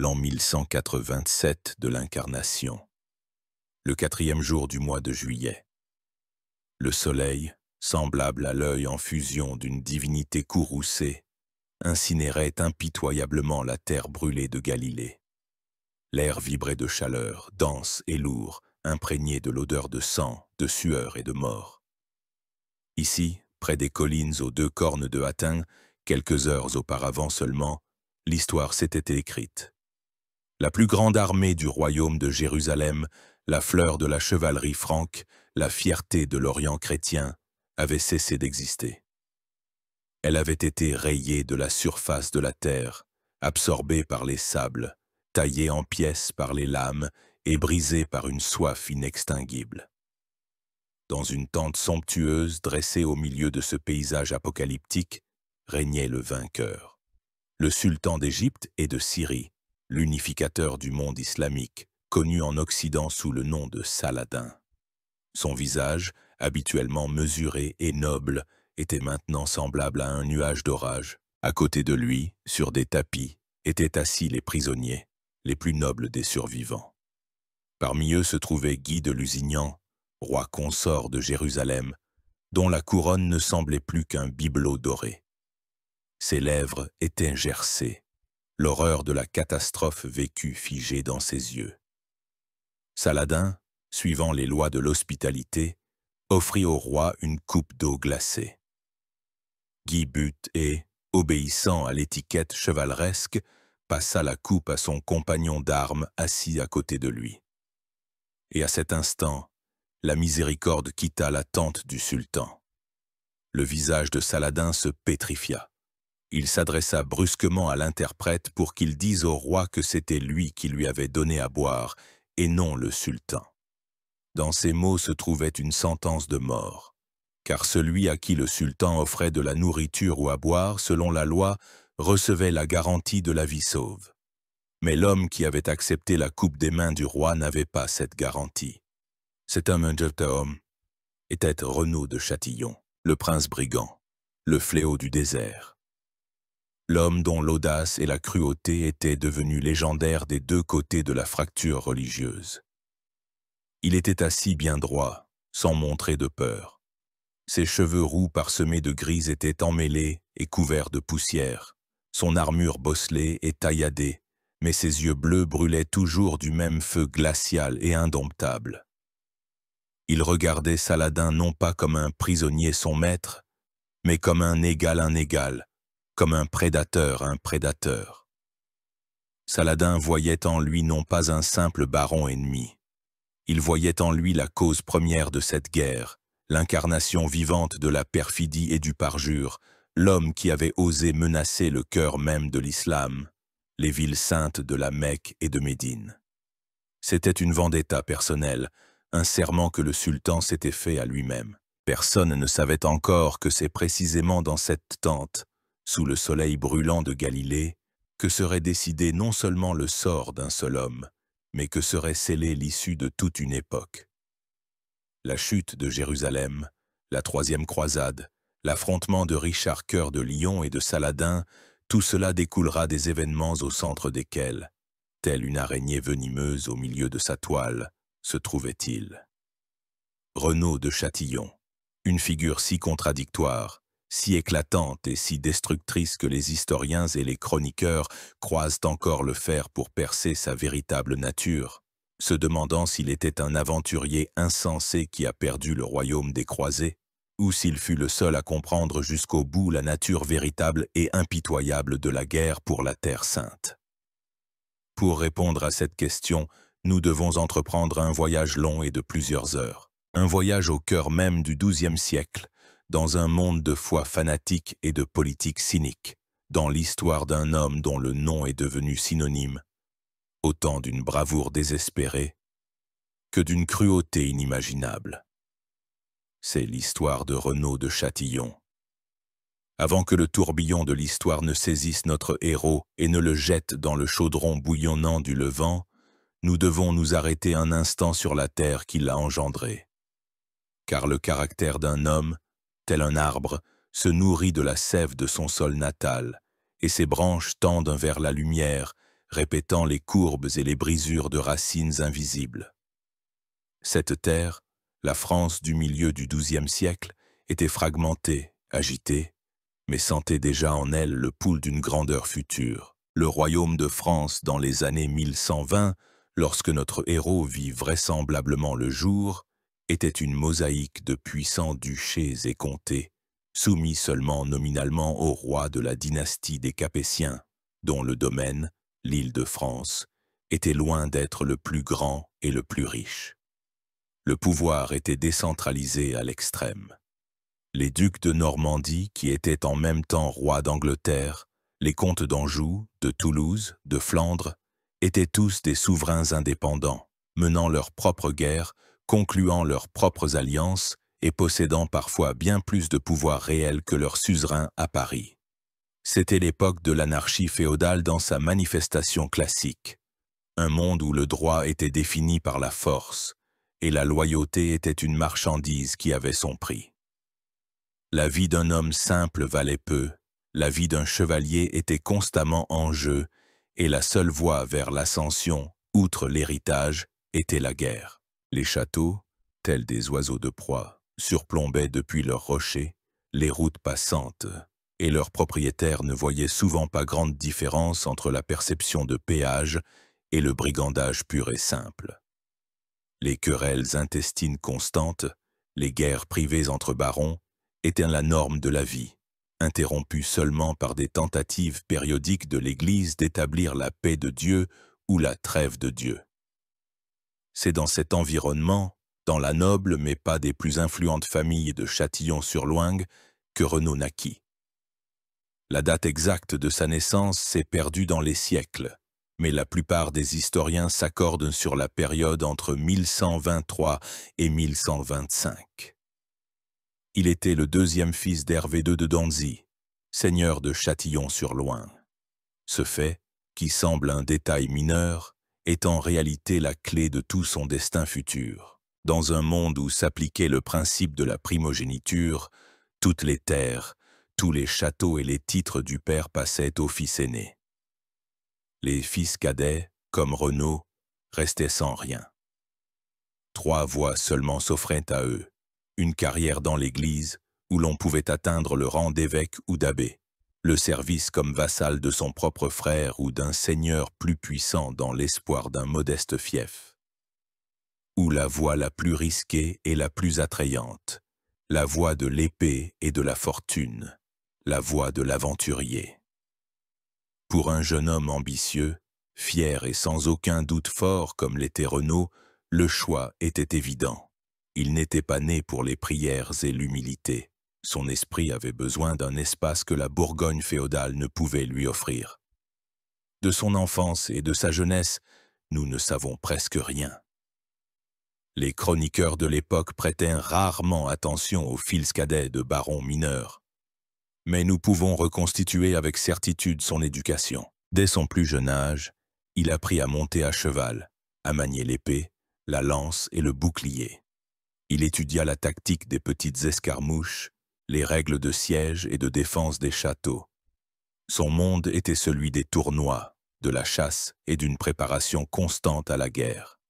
l'an 1187 de l'Incarnation, le 4e jour du mois de juillet. Le soleil, semblable à l'œil en fusion d'une divinité courroucée, incinérait impitoyablement la terre brûlée de Galilée. L'air vibrait de chaleur, dense et lourd, imprégné de l'odeur de sang, de sueur et de mort. Ici, près des collines aux 2 cornes de Hattin, quelques heures auparavant seulement, l'histoire s'était écrite. La plus grande armée du royaume de Jérusalem, la fleur de la chevalerie franque, la fierté de l'Orient chrétien, avait cessé d'exister. Elle avait été rayée de la surface de la terre, absorbée par les sables, taillée en pièces par les lames et brisée par une soif inextinguible. Dans une tente somptueuse dressée au milieu de ce paysage apocalyptique, régnait le vainqueur, le sultan d'Égypte et de Syrie, l'unificateur du monde islamique, connu en Occident sous le nom de Saladin. Son visage, habituellement mesuré et noble, était maintenant semblable à un nuage d'orage. À côté de lui, sur des tapis, étaient assis les prisonniers, les plus nobles des survivants. Parmi eux se trouvait Guy de Lusignan, roi consort de Jérusalem, dont la couronne ne semblait plus qu'un bibelot doré. Ses lèvres étaient gercées, l'horreur de la catastrophe vécue figée dans ses yeux. Saladin, suivant les lois de l'hospitalité, offrit au roi une coupe d'eau glacée. Guy but et, obéissant à l'étiquette chevaleresque, passa la coupe à son compagnon d'armes assis à côté de lui. Et à cet instant, la miséricorde quitta la tente du sultan. Le visage de Saladin se pétrifia. Il s'adressa brusquement à l'interprète pour qu'il dise au roi que c'était lui qui lui avait donné à boire, et non le sultan. Dans ces mots se trouvait une sentence de mort, car celui à qui le sultan offrait de la nourriture ou à boire, selon la loi, recevait la garantie de la vie sauve. Mais l'homme qui avait accepté la coupe des mains du roi n'avait pas cette garantie. Cet homme était Renaud de Châtillon, le prince brigand, le fléau du désert. L'homme dont l'audace et la cruauté étaient devenus légendaires des 2 côtés de la fracture religieuse. Il était assis bien droit, sans montrer de peur. Ses cheveux roux parsemés de gris étaient emmêlés et couverts de poussière, son armure bosselée et tailladée, mais ses yeux bleus brûlaient toujours du même feu glacial et indomptable. Il regardait Saladin non pas comme un prisonnier son maître, mais comme un égal, comme un prédateur. Saladin voyait en lui non pas un simple baron ennemi. Il voyait en lui la cause première de cette guerre, l'incarnation vivante de la perfidie et du parjure, l'homme qui avait osé menacer le cœur même de l'islam, les villes saintes de la Mecque et de Médine. C'était une vendetta personnelle, un serment que le sultan s'était fait à lui-même. Personne ne savait encore que c'est précisément dans cette tente, sous le soleil brûlant de Galilée, que serait décidé non seulement le sort d'un seul homme, mais que serait scellée l'issue de toute une époque. La chute de Jérusalem, la 3e croisade, l'affrontement de Richard Cœur de Lion et de Saladin, tout cela découlera des événements au centre desquels, telle une araignée venimeuse au milieu de sa toile, se trouvait-il. Renaud de Châtillon, une figure si contradictoire, si éclatante et si destructrice que les historiens et les chroniqueurs croisent encore le fer pour percer sa véritable nature, se demandant s'il était un aventurier insensé qui a perdu le royaume des croisés, ou s'il fut le seul à comprendre jusqu'au bout la nature véritable et impitoyable de la guerre pour la Terre sainte. Pour répondre à cette question, nous devons entreprendre un voyage long et de plusieurs heures, un voyage au cœur même du XIIe siècle, dans un monde de foi fanatique et de politique cynique, dans l'histoire d'un homme dont le nom est devenu synonyme, autant d'une bravoure désespérée que d'une cruauté inimaginable. C'est l'histoire de Renaud de Châtillon. Avant que le tourbillon de l'histoire ne saisisse notre héros et ne le jette dans le chaudron bouillonnant du Levant, nous devons nous arrêter un instant sur la terre qui l'a engendré. Car le caractère d'un homme, tel un arbre, se nourrit de la sève de son sol natal, et ses branches tendent vers la lumière, répétant les courbes et les brisures de racines invisibles. Cette terre, la France du milieu du XIIe siècle, était fragmentée, agitée, mais sentait déjà en elle le pouls d'une grandeur future. Le royaume de France dans les années 1120, lorsque notre héros vit vraisemblablement le jour, était une mosaïque de puissants duchés et comtés, soumis seulement nominalement au roi de la dynastie des Capétiens, dont le domaine, l'île de France, était loin d'être le plus grand et le plus riche. Le pouvoir était décentralisé à l'extrême. Les ducs de Normandie, qui étaient en même temps rois d'Angleterre, les comtes d'Anjou, de Toulouse, de Flandre, étaient tous des souverains indépendants, menant leurs propres guerres, concluant leurs propres alliances et possédant parfois bien plus de pouvoir réel que leurs suzerains à Paris. C'était l'époque de l'anarchie féodale dans sa manifestation classique, un monde où le droit était défini par la force, et la loyauté était une marchandise qui avait son prix. La vie d'un homme simple valait peu, la vie d'un chevalier était constamment en jeu, et la seule voie vers l'ascension, outre l'héritage, était la guerre. Les châteaux, tels des oiseaux de proie, surplombaient depuis leurs rochers les routes passantes, et leurs propriétaires ne voyaient souvent pas grande différence entre la perception de péage et le brigandage pur et simple. Les querelles intestines constantes, les guerres privées entre barons, étaient la norme de la vie, interrompue seulement par des tentatives périodiques de l'Église d'établir la paix de Dieu ou la trêve de Dieu. C'est dans cet environnement, dans la noble mais pas des plus influentes familles de Châtillon-sur-Loing, que Renaud naquit. La date exacte de sa naissance s'est perdue dans les siècles, mais la plupart des historiens s'accordent sur la période entre 1123 et 1125. Il était le deuxième fils d'Hervé II de Danzy, seigneur de Châtillon-sur-Loing. Ce fait, qui semble un détail mineur, est en réalité la clé de tout son destin futur. Dans un monde où s'appliquait le principe de la primogéniture, toutes les terres, tous les châteaux et les titres du père passaient au fils aîné. Les fils cadets, comme Renaud, restaient sans rien. 3 voies seulement s'offraient à eux. Une carrière dans l'Église, où l'on pouvait atteindre le rang d'évêque ou d'abbé, le service comme vassal de son propre frère ou d'un seigneur plus puissant dans l'espoir d'un modeste fief. Ou la voie la plus risquée et la plus attrayante, la voie de l'épée et de la fortune, la voie de l'aventurier. Pour un jeune homme ambitieux, fier et sans aucun doute fort comme l'était Renaud, le choix était évident. Il n'était pas né pour les prières et l'humilité. Son esprit avait besoin d'un espace que la Bourgogne féodale ne pouvait lui offrir. De son enfance et de sa jeunesse, nous ne savons presque rien. Les chroniqueurs de l'époque prêtaient rarement attention aux fils cadets de barons mineurs. Mais nous pouvons reconstituer avec certitude son éducation. Dès son plus jeune âge, il apprit à monter à cheval, à manier l'épée, la lance et le bouclier. Il étudia la tactique des petites escarmouches, les règles de siège et de défense des châteaux. Son monde était celui des tournois, de la chasse et d'une préparation constante à la guerre.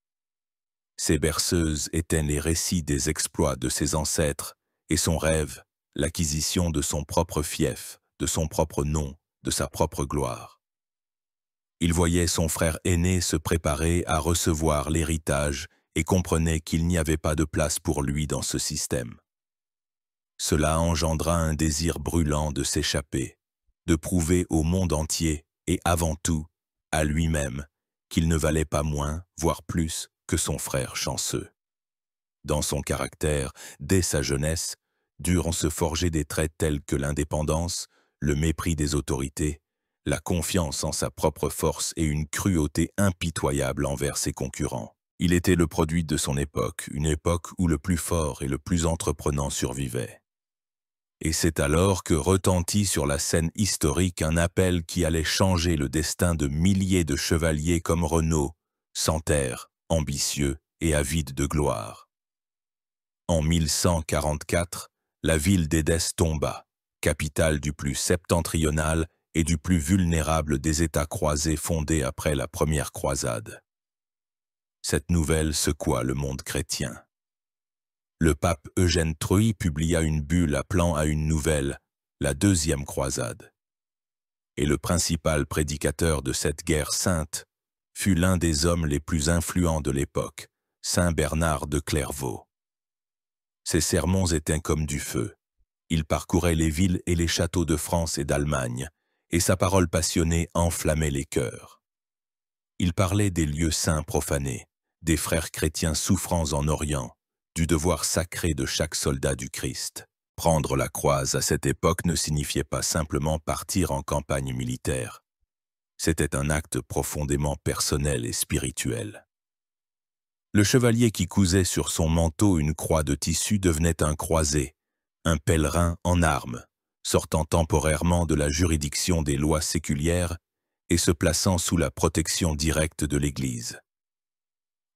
Ses berceuses étaient les récits des exploits de ses ancêtres et son rêve, l'acquisition de son propre fief, de son propre nom, de sa propre gloire. Il voyait son frère aîné se préparer à recevoir l'héritage et comprenait qu'il n'y avait pas de place pour lui dans ce système. Cela engendra un désir brûlant de s'échapper, de prouver au monde entier, et avant tout, à lui-même, qu'il ne valait pas moins, voire plus, que son frère chanceux. Dans son caractère, dès sa jeunesse, durent en se forger des traits tels que l'indépendance, le mépris des autorités, la confiance en sa propre force et une cruauté impitoyable envers ses concurrents. Il était le produit de son époque, une époque où le plus fort et le plus entreprenant survivaient. Et c'est alors que retentit sur la scène historique un appel qui allait changer le destin de milliers de chevaliers comme Renaud, sans terre, ambitieux et avide de gloire. En 1144, la ville d'Édesse tomba, capitale du plus septentrional et du plus vulnérable des États croisés fondés après la première croisade. Cette nouvelle secoua le monde chrétien. Le pape Eugène III publia une bulle appelant à une nouvelle, la deuxième croisade. Et le principal prédicateur de cette guerre sainte fut l'un des hommes les plus influents de l'époque, saint Bernard de Clairvaux. Ses sermons étaient comme du feu. Il parcourait les villes et les châteaux de France et d'Allemagne, et sa parole passionnée enflammait les cœurs. Il parlait des lieux saints profanés, des frères chrétiens souffrants en Orient, du devoir sacré de chaque soldat du Christ. Prendre la croix à cette époque ne signifiait pas simplement partir en campagne militaire. C'était un acte profondément personnel et spirituel. Le chevalier qui cousait sur son manteau une croix de tissu devenait un croisé, un pèlerin en armes, sortant temporairement de la juridiction des lois séculières et se plaçant sous la protection directe de l'Église.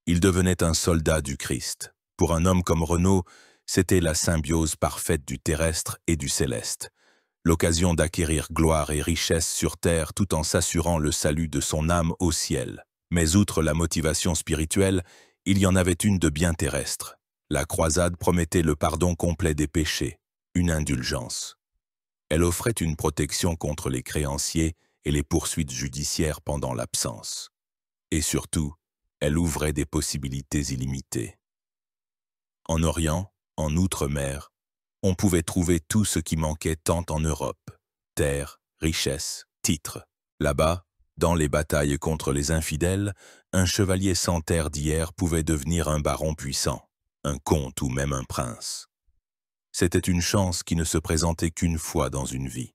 Il devenait un soldat du Christ. Pour un homme comme Renaud, c'était la symbiose parfaite du terrestre et du céleste, l'occasion d'acquérir gloire et richesse sur terre tout en s'assurant le salut de son âme au ciel. Mais outre la motivation spirituelle, il y en avait une de bien terrestre. La croisade promettait le pardon complet des péchés, une indulgence. Elle offrait une protection contre les créanciers et les poursuites judiciaires pendant l'absence. Et surtout, elle ouvrait des possibilités illimitées. En Orient, en Outre-mer, on pouvait trouver tout ce qui manquait tant en Europe. Terre, richesse, titres. Là-bas, dans les batailles contre les infidèles, un chevalier sans terre d'hier pouvait devenir un baron puissant, un comte ou même un prince. C'était une chance qui ne se présentait qu'une fois dans une vie.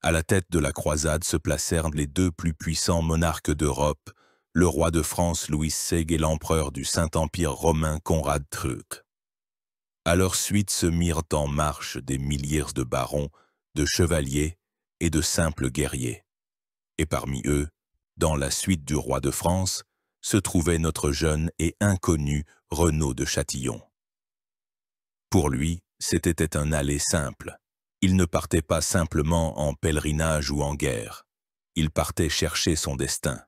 À la tête de la croisade se placèrent les deux plus puissants monarques d'Europe, le roi de France Louis Seigue et l'empereur du Saint-Empire romain Conrad Truc. À leur suite se mirent en marche des milliers de barons, de chevaliers et de simples guerriers. Et parmi eux, dans la suite du roi de France, se trouvait notre jeune et inconnu Renaud de Châtillon. Pour lui, c'était un aller simple. Il ne partait pas simplement en pèlerinage ou en guerre. Il partait chercher son destin.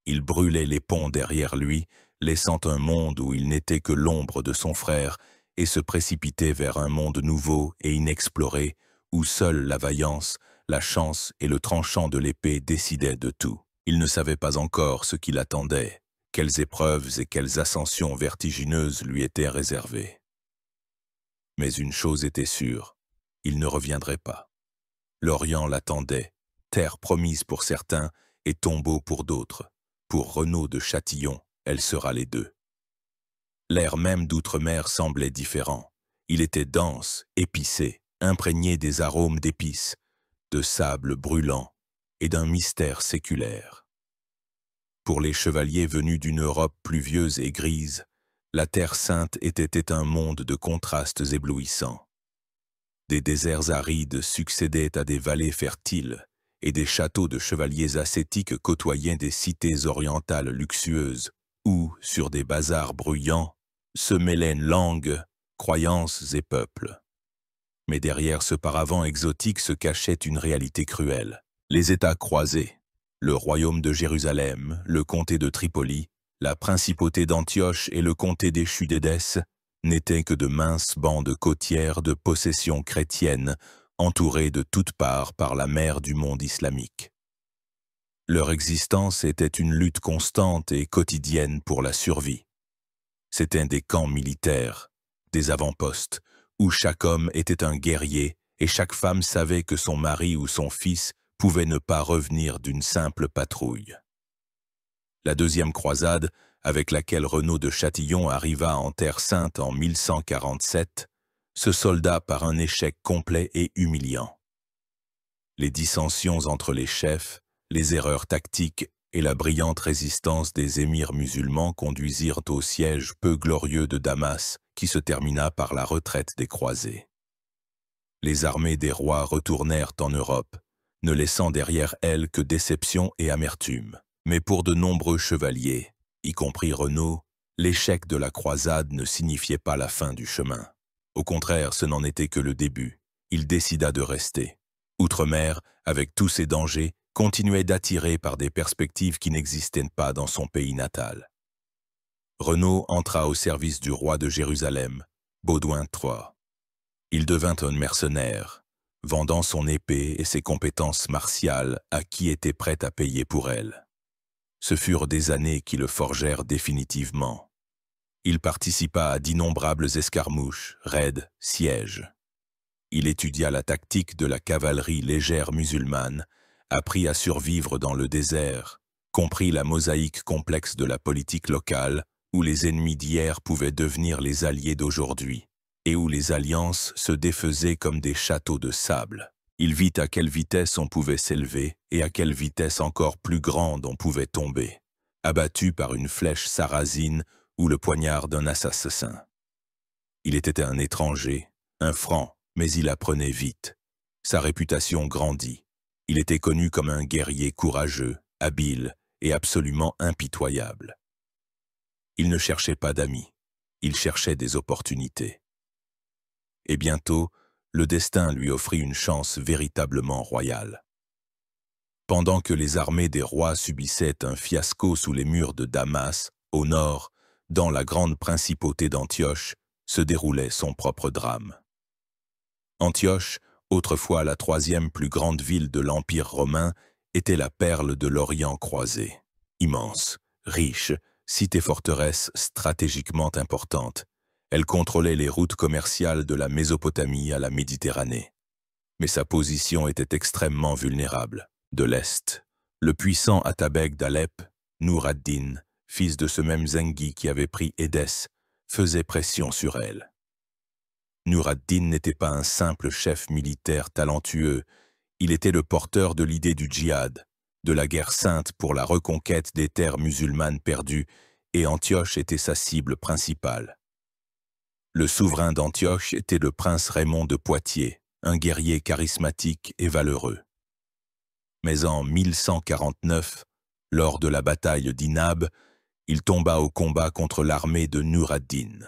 Il brûlait les ponts derrière lui, laissant un monde où il n'était que l'ombre de son frère, et se précipitait vers un monde nouveau et inexploré, où seule la vaillance, la chance et le tranchant de l'épée décidaient de tout. Il ne savait pas encore ce qui l'attendait, quelles épreuves et quelles ascensions vertigineuses lui étaient réservées. Mais une chose était sûre, il ne reviendrait pas. L'Orient l'attendait, terre promise pour certains et tombeau pour d'autres. Pour Renaud de Châtillon, elle sera les deux. L'air même d'outre-mer semblait différent. Il était dense, épicé, imprégné des arômes d'épices, de sable brûlant et d'un mystère séculaire. Pour les chevaliers venus d'une Europe pluvieuse et grise, la Terre Sainte était un monde de contrastes éblouissants. Des déserts arides succédaient à des vallées fertiles, et des châteaux de chevaliers ascétiques côtoyaient des cités orientales luxueuses, où, sur des bazars bruyants, se mêlaient langues, croyances et peuples. Mais derrière ce paravent exotique se cachait une réalité cruelle. Les États croisés, le royaume de Jérusalem, le comté de Tripoli, la principauté d'Antioche et le comté déchu d'Édesse n'étaient que de minces bandes côtières de possessions chrétiennes entourées de toutes parts par la mer du monde islamique. Leur existence était une lutte constante et quotidienne pour la survie. C'étaient des camps militaires, des avant-postes, où chaque homme était un guerrier et chaque femme savait que son mari ou son fils pouvait ne pas revenir d'une simple patrouille. La deuxième croisade, avec laquelle Renaud de Châtillon arriva en Terre Sainte en 1147, se solda par un échec complet et humiliant. Les dissensions entre les chefs, les erreurs tactiques et la brillante résistance des émirs musulmans conduisirent au siège peu glorieux de Damas, qui se termina par la retraite des croisés. Les armées des rois retournèrent en Europe, ne laissant derrière elles que déception et amertume. Mais pour de nombreux chevaliers, y compris Renaud, l'échec de la croisade ne signifiait pas la fin du chemin. Au contraire, ce n'en était que le début. Il décida de rester. Outre-mer, avec tous ses dangers, continuait d'attirer par des perspectives qui n'existaient pas dans son pays natal. Renaud entra au service du roi de Jérusalem, Baudouin III. Il devint un mercenaire, vendant son épée et ses compétences martiales à qui était prêt à payer pour elles. Ce furent des années qui le forgèrent définitivement. Il participa à d'innombrables escarmouches, raids, sièges. Il étudia la tactique de la cavalerie légère musulmane, apprit à survivre dans le désert, comprit la mosaïque complexe de la politique locale, où les ennemis d'hier pouvaient devenir les alliés d'aujourd'hui, et où les alliances se défaisaient comme des châteaux de sable. Il vit à quelle vitesse on pouvait s'élever et à quelle vitesse encore plus grande on pouvait tomber, abattu par une flèche sarrasine ou le poignard d'un assassin. Il était un étranger, un franc, mais il apprenait vite. Sa réputation grandit. Il était connu comme un guerrier courageux, habile et absolument impitoyable. Il ne cherchait pas d'amis, il cherchait des opportunités. Et bientôt, le destin lui offrit une chance véritablement royale. Pendant que les armées des rois subissaient un fiasco sous les murs de Damas, au nord, dans la grande principauté d'Antioche, se déroulait son propre drame. Antioche, autrefois la troisième plus grande ville de l'Empire romain, était la perle de l'Orient croisé. Immense, riche, cité-forteresse stratégiquement importante, elle contrôlait les routes commerciales de la Mésopotamie à la Méditerranée. Mais sa position était extrêmement vulnérable. De l'Est, le puissant Atabeg d'Alep, Nur ad-Din, fils de ce même Zengi qui avait pris Édesse, faisait pression sur elle. Nur ad-Din n'était pas un simple chef militaire talentueux, il était le porteur de l'idée du djihad, de la guerre sainte pour la reconquête des terres musulmanes perdues, et Antioche était sa cible principale. Le souverain d'Antioche était le prince Raymond de Poitiers, un guerrier charismatique et valeureux. Mais en 1149, lors de la bataille d'Inab, il tomba au combat contre l'armée de Nur ad-Din.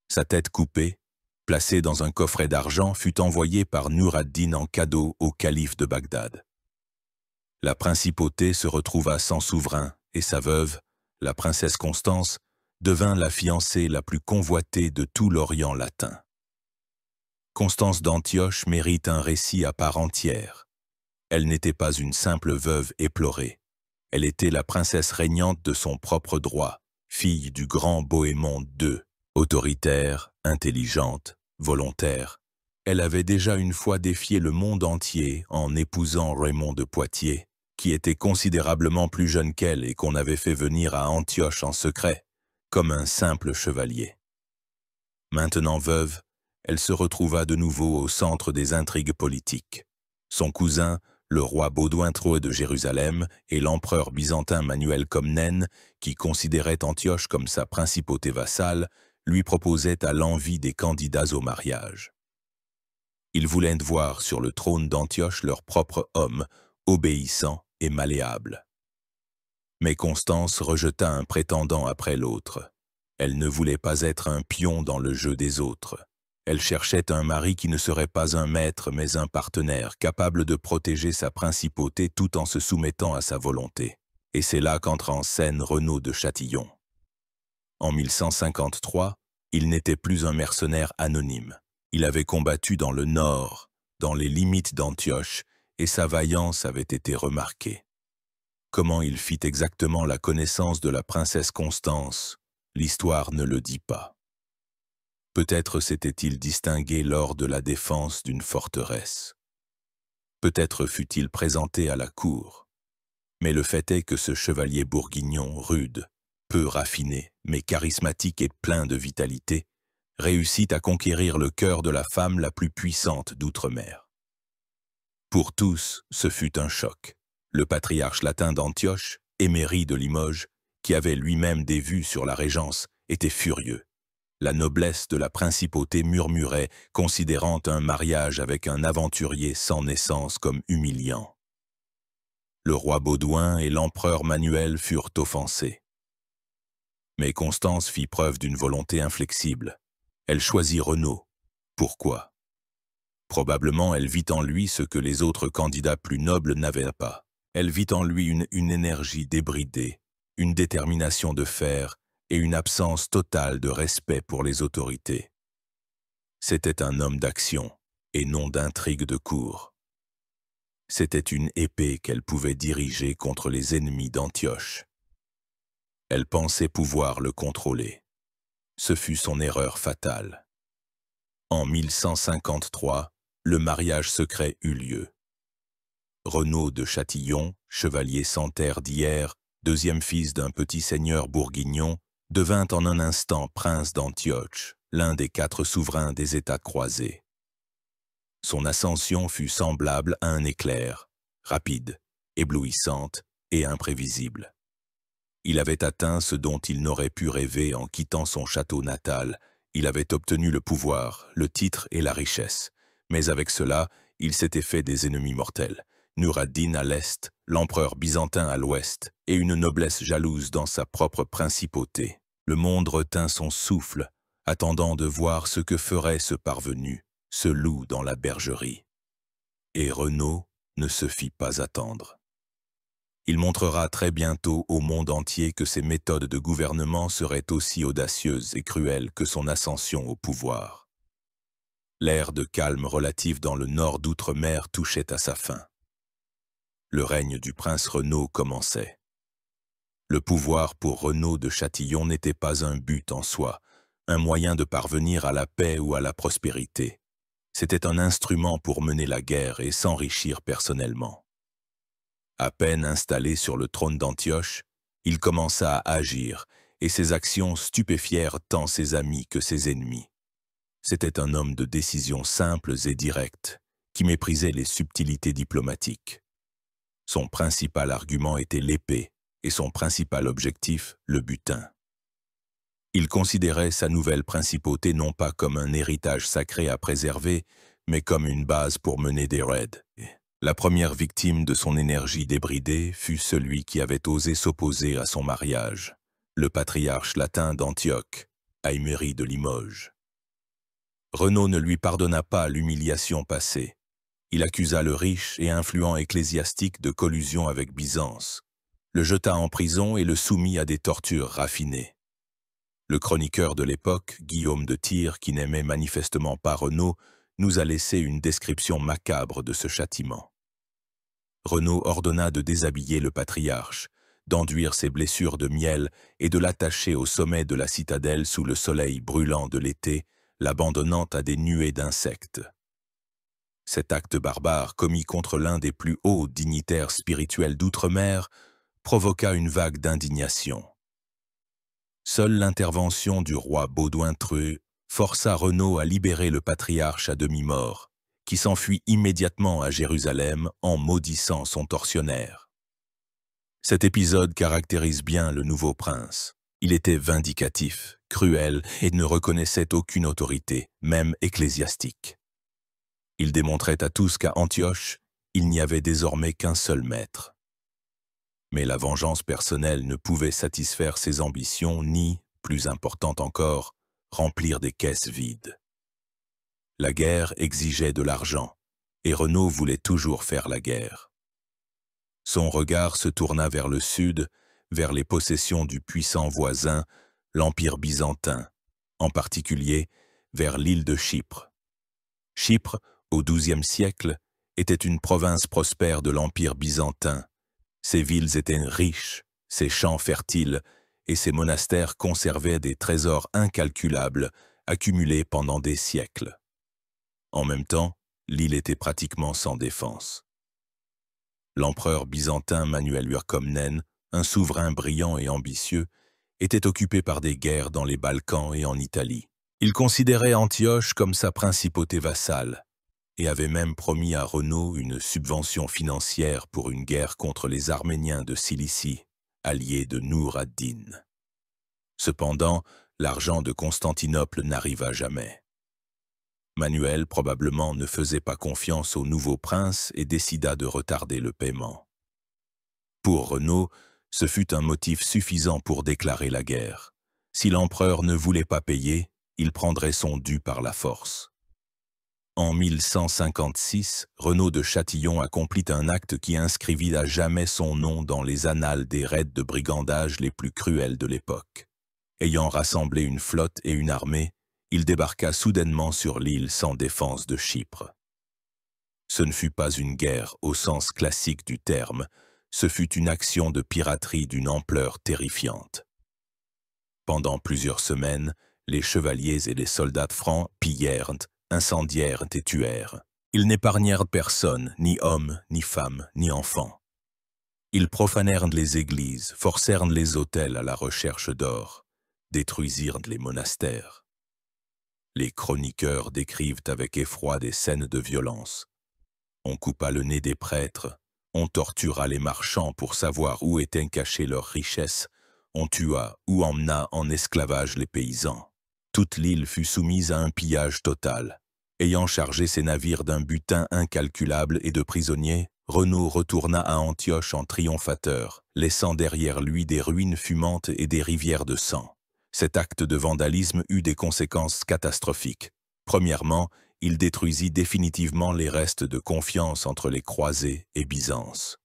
Sa tête coupée, placée dans un coffret d'argent, fut envoyée par Nur ad-Din en cadeau au calife de Bagdad. La principauté se retrouva sans souverain et sa veuve, la princesse Constance, devint la fiancée la plus convoitée de tout l'Orient latin. Constance d'Antioche mérite un récit à part entière. Elle n'était pas une simple veuve éplorée. Elle était la princesse régnante de son propre droit, fille du grand Bohémond II. Autoritaire, intelligente, volontaire, elle avait déjà une fois défié le monde entier en épousant Raymond de Poitiers, qui était considérablement plus jeune qu'elle et qu'on avait fait venir à Antioche en secret, comme un simple chevalier. Maintenant veuve, elle se retrouva de nouveau au centre des intrigues politiques. Son cousin, le roi Baudouin III de Jérusalem, et l'empereur byzantin Manuel Comnène, qui considérait Antioche comme sa principauté vassale, lui proposaient à l'envi des candidats au mariage. Ils voulaient voir sur le trône d'Antioche leur propre homme, obéissant et malléable. Mais Constance rejeta un prétendant après l'autre. Elle ne voulait pas être un pion dans le jeu des autres. Elle cherchait un mari qui ne serait pas un maître mais un partenaire, capable de protéger sa principauté tout en se soumettant à sa volonté. Et c'est là qu'entre en scène Renaud de Châtillon. En 1153, il n'était plus un mercenaire anonyme. Il avait combattu dans le nord, dans les limites d'Antioche, et sa vaillance avait été remarquée. Comment il fit exactement la connaissance de la princesse Constance, l'histoire ne le dit pas. Peut-être s'était-il distingué lors de la défense d'une forteresse. Peut-être fut-il présenté à la cour. Mais le fait est que ce chevalier bourguignon, rude, peu raffiné, mais charismatique et plein de vitalité, réussit à conquérir le cœur de la femme la plus puissante d'outre-mer. Pour tous, ce fut un choc. Le patriarche latin d'Antioche, Émérie de Limoges, qui avait lui-même des vues sur la régence, était furieux. La noblesse de la principauté murmurait, considérant un mariage avec un aventurier sans naissance comme humiliant. Le roi Baudouin et l'empereur Manuel furent offensés. Mais Constance fit preuve d'une volonté inflexible. Elle choisit Renaud. Pourquoi? Probablement elle vit en lui ce que les autres candidats plus nobles n'avaient pas. Elle vit en lui une énergie débridée, une détermination de fer et une absence totale de respect pour les autorités. C'était un homme d'action et non d'intrigue de cour. C'était une épée qu'elle pouvait diriger contre les ennemis d'Antioche. Elle pensait pouvoir le contrôler. Ce fut son erreur fatale. En 1153, le mariage secret eut lieu. Renaud de Châtillon, chevalier sans terre d'hier, deuxième fils d'un petit seigneur bourguignon, devint en un instant prince d'Antioche, l'un des 4 souverains des États croisés. Son ascension fut semblable à un éclair, rapide, éblouissante et imprévisible. Il avait atteint ce dont il n'aurait pu rêver en quittant son château natal. Il avait obtenu le pouvoir, le titre et la richesse. Mais avec cela, il s'était fait des ennemis mortels. Nur ad-Din à l'est, l'empereur byzantin à l'ouest, et une noblesse jalouse dans sa propre principauté. Le monde retint son souffle, attendant de voir ce que ferait ce parvenu, ce loup dans la bergerie. Et Renaud ne se fit pas attendre. Il montrera très bientôt au monde entier que ses méthodes de gouvernement seraient aussi audacieuses et cruelles que son ascension au pouvoir. L'ère de calme relatif dans le nord d'outre-mer touchait à sa fin. Le règne du prince Renaud commençait. Le pouvoir pour Renaud de Châtillon n'était pas un but en soi, un moyen de parvenir à la paix ou à la prospérité. C'était un instrument pour mener la guerre et s'enrichir personnellement. À peine installé sur le trône d'Antioche, il commença à agir, et ses actions stupéfièrent tant ses amis que ses ennemis. C'était un homme de décisions simples et directes, qui méprisait les subtilités diplomatiques. Son principal argument était l'épée, et son principal objectif, le butin. Il considérait sa nouvelle principauté non pas comme un héritage sacré à préserver, mais comme une base pour mener des raids. La première victime de son énergie débridée fut celui qui avait osé s'opposer à son mariage, le patriarche latin d'Antioche, Ayméry de Limoges. Renaud ne lui pardonna pas l'humiliation passée. Il accusa le riche et influent ecclésiastique de collusion avec Byzance, le jeta en prison et le soumit à des tortures raffinées. Le chroniqueur de l'époque, Guillaume de Tyr, qui n'aimait manifestement pas Renaud, nous a laissé une description macabre de ce châtiment. Renaud ordonna de déshabiller le patriarche, d'enduire ses blessures de miel et de l'attacher au sommet de la citadelle sous le soleil brûlant de l'été, l'abandonnant à des nuées d'insectes. Cet acte barbare, commis contre l'un des plus hauts dignitaires spirituels d'outre-mer, provoqua une vague d'indignation. Seule l'intervention du roi Baudouin Treux força Renaud à libérer le patriarche à demi-mort, qui s'enfuit immédiatement à Jérusalem en maudissant son tortionnaire. Cet épisode caractérise bien le nouveau prince. Il était vindicatif, cruel et ne reconnaissait aucune autorité, même ecclésiastique. Il démontrait à tous qu'à Antioche, il n'y avait désormais qu'un seul maître. Mais la vengeance personnelle ne pouvait satisfaire ses ambitions ni, plus importante encore, remplir des caisses vides. La guerre exigeait de l'argent, et Renaud voulait toujours faire la guerre. Son regard se tourna vers le sud, vers les possessions du puissant voisin, l'Empire byzantin, en particulier vers l'île de Chypre. Chypre, au XIIe siècle, était une province prospère de l'Empire byzantin. Ses villes étaient riches, ses champs fertiles, et ses monastères conservaient des trésors incalculables accumulés pendant des siècles. En même temps, l'île était pratiquement sans défense. L'empereur byzantin Manuel Urkomnen, un souverain brillant et ambitieux, était occupé par des guerres dans les Balkans et en Italie. Il considérait Antioche comme sa principauté vassale et avait même promis à Renaud une subvention financière pour une guerre contre les Arméniens de Cilicie, alliés de Nur ad-Din. Cependant, l'argent de Constantinople n'arriva jamais. Manuel probablement ne faisait pas confiance au nouveau prince et décida de retarder le paiement. Pour Renaud, ce fut un motif suffisant pour déclarer la guerre. Si l'empereur ne voulait pas payer, il prendrait son dû par la force. En 1156, Renaud de Châtillon accomplit un acte qui inscrivit à jamais son nom dans les annales des raids de brigandage les plus cruels de l'époque. Ayant rassemblé une flotte et une armée, il débarqua soudainement sur l'île sans défense de Chypre. Ce ne fut pas une guerre au sens classique du terme, ce fut une action de piraterie d'une ampleur terrifiante. Pendant plusieurs semaines, les chevaliers et les soldats francs pillèrent, incendièrent et tuèrent. Ils n'épargnèrent personne, ni hommes, ni femmes, ni enfants. Ils profanèrent les églises, forcèrent les autels à la recherche d'or, détruisirent les monastères. Les chroniqueurs décrivent avec effroi des scènes de violence. On coupa le nez des prêtres, on tortura les marchands pour savoir où étaient cachées leurs richesses, on tua ou emmena en esclavage les paysans. Toute l'île fut soumise à un pillage total. Ayant chargé ses navires d'un butin incalculable et de prisonniers, Renaud retourna à Antioche en triomphateur, laissant derrière lui des ruines fumantes et des rivières de sang. Cet acte de vandalisme eut des conséquences catastrophiques. Premièrement, il détruisit définitivement les restes de confiance entre les croisés et Byzance.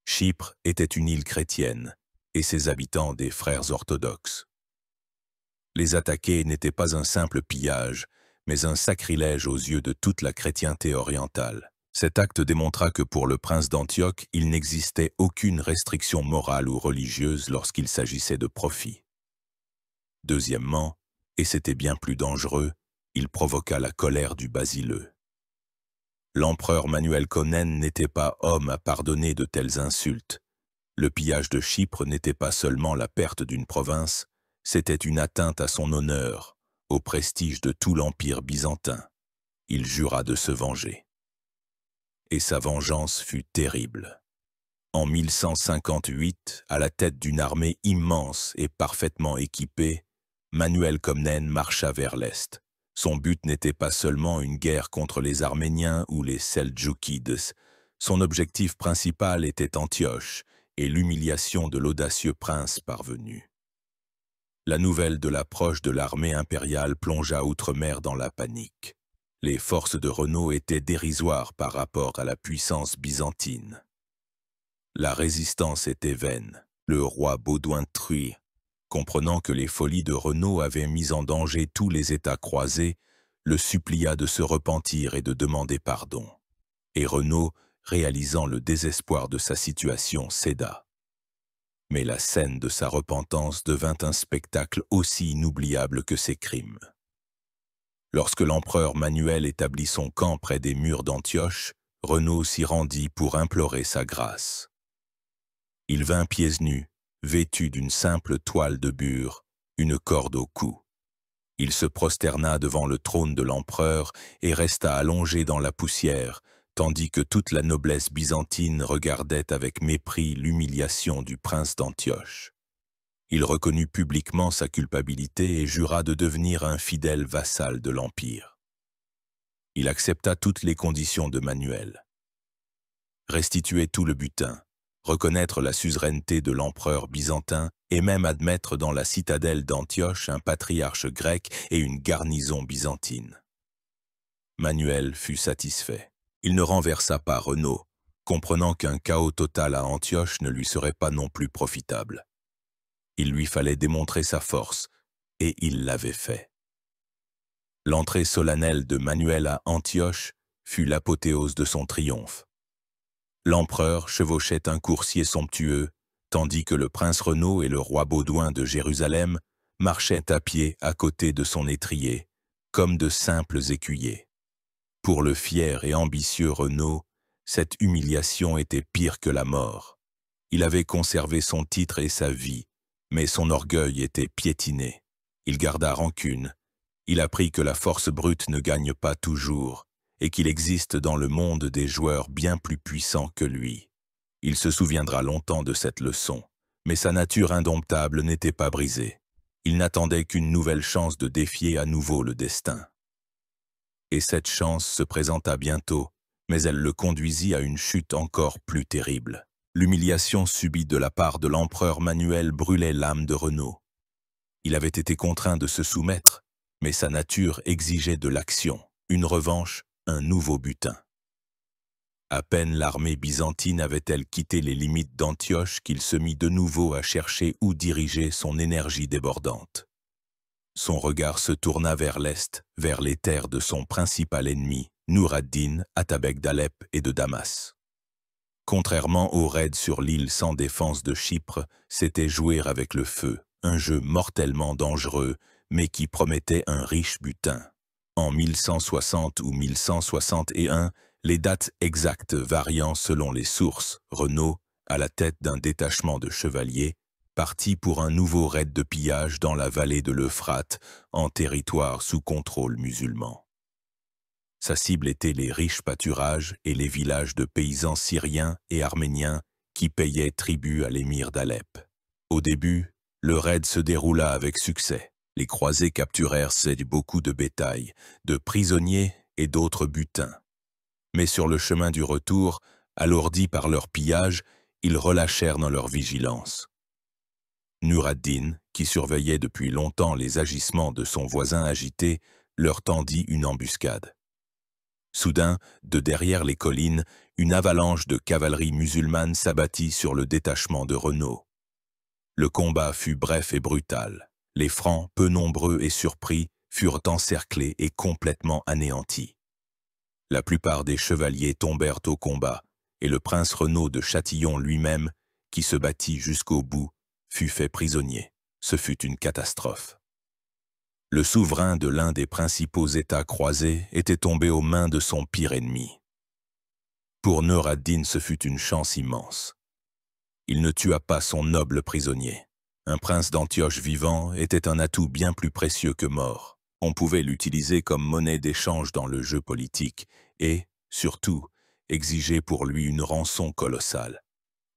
Chypre était une île chrétienne, et ses habitants des frères orthodoxes. Les attaquer n'était pas un simple pillage, mais un sacrilège aux yeux de toute la chrétienté orientale. Cet acte démontra que pour le prince d'Antioche, il n'existait aucune restriction morale ou religieuse lorsqu'il s'agissait de profit. Deuxièmement, et c'était bien plus dangereux, il provoqua la colère du Basileux. L'empereur Manuel Comnène n'était pas homme à pardonner de telles insultes. Le pillage de Chypre n'était pas seulement la perte d'une province, c'était une atteinte à son honneur, au prestige de tout l'empire byzantin. Il jura de se venger. Et sa vengeance fut terrible. En 1158, à la tête d'une armée immense et parfaitement équipée, Manuel Comnène marcha vers l'est. Son but n'était pas seulement une guerre contre les Arméniens ou les Seldjoukides. Son objectif principal était Antioche et l'humiliation de l'audacieux prince parvenu. La nouvelle de l'approche de l'armée impériale plongea outre-mer dans la panique. Les forces de Renaud étaient dérisoires par rapport à la puissance byzantine. La résistance était vaine. Le roi Baudouin de Truy, comprenant que les folies de Renaud avaient mis en danger tous les États croisés, le supplia de se repentir et de demander pardon. Et Renaud, réalisant le désespoir de sa situation, céda. Mais la scène de sa repentance devint un spectacle aussi inoubliable que ses crimes. Lorsque l'empereur Manuel établit son camp près des murs d'Antioche, Renaud s'y rendit pour implorer sa grâce. Il vint pieds nus, vêtu d'une simple toile de bure, une corde au cou. Il se prosterna devant le trône de l'empereur et resta allongé dans la poussière, tandis que toute la noblesse byzantine regardait avec mépris l'humiliation du prince d'Antioche. Il reconnut publiquement sa culpabilité et jura de devenir un fidèle vassal de l'Empire. Il accepta toutes les conditions de Manuel. Restituer tout le butin, reconnaître la suzeraineté de l'empereur byzantin et même admettre dans la citadelle d'Antioche un patriarche grec et une garnison byzantine. Manuel fut satisfait. Il ne renversa pas Renaud, comprenant qu'un chaos total à Antioche ne lui serait pas non plus profitable. Il lui fallait démontrer sa force, et il l'avait fait. L'entrée solennelle de Manuel à Antioche fut l'apothéose de son triomphe. L'empereur chevauchait un coursier somptueux, tandis que le prince Renaud et le roi Baudouin de Jérusalem marchaient à pied à côté de son étrier, comme de simples écuyers. Pour le fier et ambitieux Renaud, cette humiliation était pire que la mort. Il avait conservé son titre et sa vie, mais son orgueil était piétiné. Il garda rancune. Il apprit que la force brute ne gagne pas toujours, et qu'il existe dans le monde des joueurs bien plus puissants que lui. Il se souviendra longtemps de cette leçon, mais sa nature indomptable n'était pas brisée. Il n'attendait qu'une nouvelle chance de défier à nouveau le destin. Et cette chance se présenta bientôt, mais elle le conduisit à une chute encore plus terrible. L'humiliation subie de la part de l'empereur Manuel brûlait l'âme de Renaud. Il avait été contraint de se soumettre, mais sa nature exigeait de l'action. Une revanche, un nouveau butin. À peine l'armée byzantine avait-elle quitté les limites d'Antioche qu'il se mit de nouveau à chercher où diriger son énergie débordante. Son regard se tourna vers l'est, vers les terres de son principal ennemi, Nur ad-Din, Atabek d'Alep et de Damas. Contrairement au raid sur l'île sans défense de Chypre, c'était jouer avec le feu, un jeu mortellement dangereux, mais qui promettait un riche butin. En 1160 ou 1161, les dates exactes variant selon les sources, Renaud, à la tête d'un détachement de chevaliers, partit pour un nouveau raid de pillage dans la vallée de l'Euphrate, en territoire sous contrôle musulman. Sa cible était les riches pâturages et les villages de paysans syriens et arméniens qui payaient tribut à l'émir d'Alep. Au début, le raid se déroula avec succès. Les croisés capturèrent beaucoup de bétail, de prisonniers et d'autres butins. Mais sur le chemin du retour, alourdis par leur pillage, ils relâchèrent dans leur vigilance. Nur ad-Din, qui surveillait depuis longtemps les agissements de son voisin agité, leur tendit une embuscade. Soudain, de derrière les collines, une avalanche de cavalerie musulmane s'abattit sur le détachement de Renaud. Le combat fut bref et brutal. Les Francs, peu nombreux et surpris, furent encerclés et complètement anéantis. La plupart des chevaliers tombèrent au combat, et le prince Renaud de Châtillon lui-même, qui se battit jusqu'au bout, fut fait prisonnier. Ce fut une catastrophe. Le souverain de l'un des principaux États croisés était tombé aux mains de son pire ennemi. Pour Nur ad-Din, ce fut une chance immense. Il ne tua pas son noble prisonnier. Un prince d'Antioche vivant était un atout bien plus précieux que mort. On pouvait l'utiliser comme monnaie d'échange dans le jeu politique et, surtout, exiger pour lui une rançon colossale.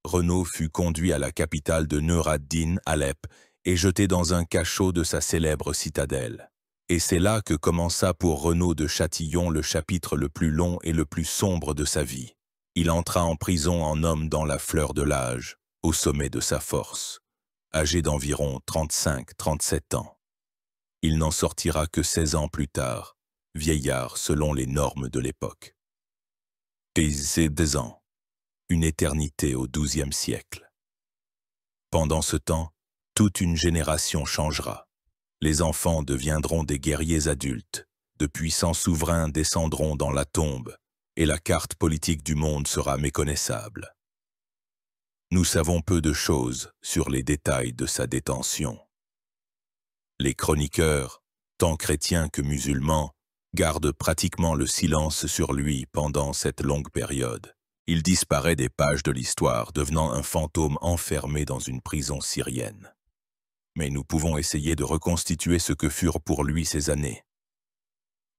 Renaud fut conduit à la capitale de Nur ad-Din, Alep, et jeté dans un cachot de sa célèbre citadelle. Et c'est là que commença pour Renaud de Châtillon le chapitre le plus long et le plus sombre de sa vie. Il entra en prison en homme dans la fleur de l'âge, au sommet de sa force, âgé d'environ 35-37 ans. Il n'en sortira que 16 ans plus tard, vieillard selon les normes de l'époque. C'est 2 ans, une éternité au XIIe siècle. Pendant ce temps, toute une génération changera. Les enfants deviendront des guerriers adultes, de puissants souverains descendront dans la tombe, et la carte politique du monde sera méconnaissable. Nous savons peu de choses sur les détails de sa détention. Les chroniqueurs, tant chrétiens que musulmans, gardent pratiquement le silence sur lui pendant cette longue période. Il disparaît des pages de l'histoire, devenant un fantôme enfermé dans une prison syrienne. Mais nous pouvons essayer de reconstituer ce que furent pour lui ces années.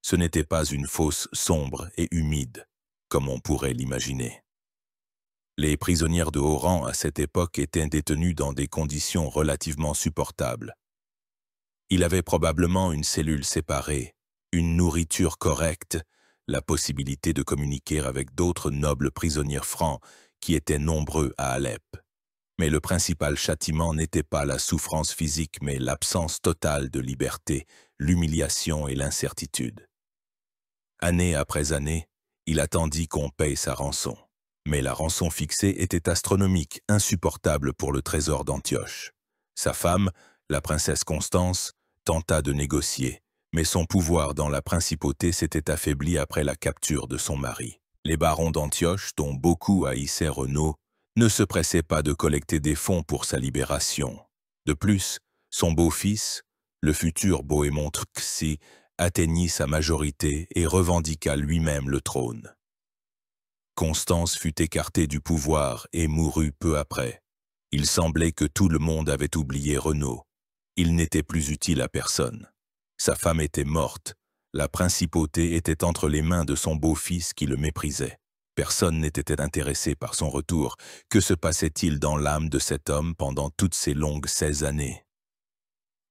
Ce n'était pas une fosse sombre et humide, comme on pourrait l'imaginer. Les prisonnières de haut rang à cette époque étaient détenues dans des conditions relativement supportables. Il avait probablement une cellule séparée, une nourriture correcte, la possibilité de communiquer avec d'autres nobles prisonniers francs qui étaient nombreux à Alep. Mais le principal châtiment n'était pas la souffrance physique, mais l'absence totale de liberté, l'humiliation et l'incertitude. Année après année, il attendit qu'on paye sa rançon. Mais la rançon fixée était astronomique, insupportable pour le trésor d'Antioche. Sa femme, la princesse Constance, tenta de négocier, mais son pouvoir dans la principauté s'était affaibli après la capture de son mari. Les barons d'Antioche, dont beaucoup haïssaient Renaud, ne se pressait pas de collecter des fonds pour sa libération. De plus, son beau-fils, le futur Bohémond Txi, atteignit sa majorité et revendiqua lui-même le trône. Constance fut écartée du pouvoir et mourut peu après. Il semblait que tout le monde avait oublié Renaud. Il n'était plus utile à personne. Sa femme était morte. La principauté était entre les mains de son beau-fils qui le méprisait. Personne n'était intéressé par son retour. Que se passait-il dans l'âme de cet homme pendant toutes ces longues 16 années?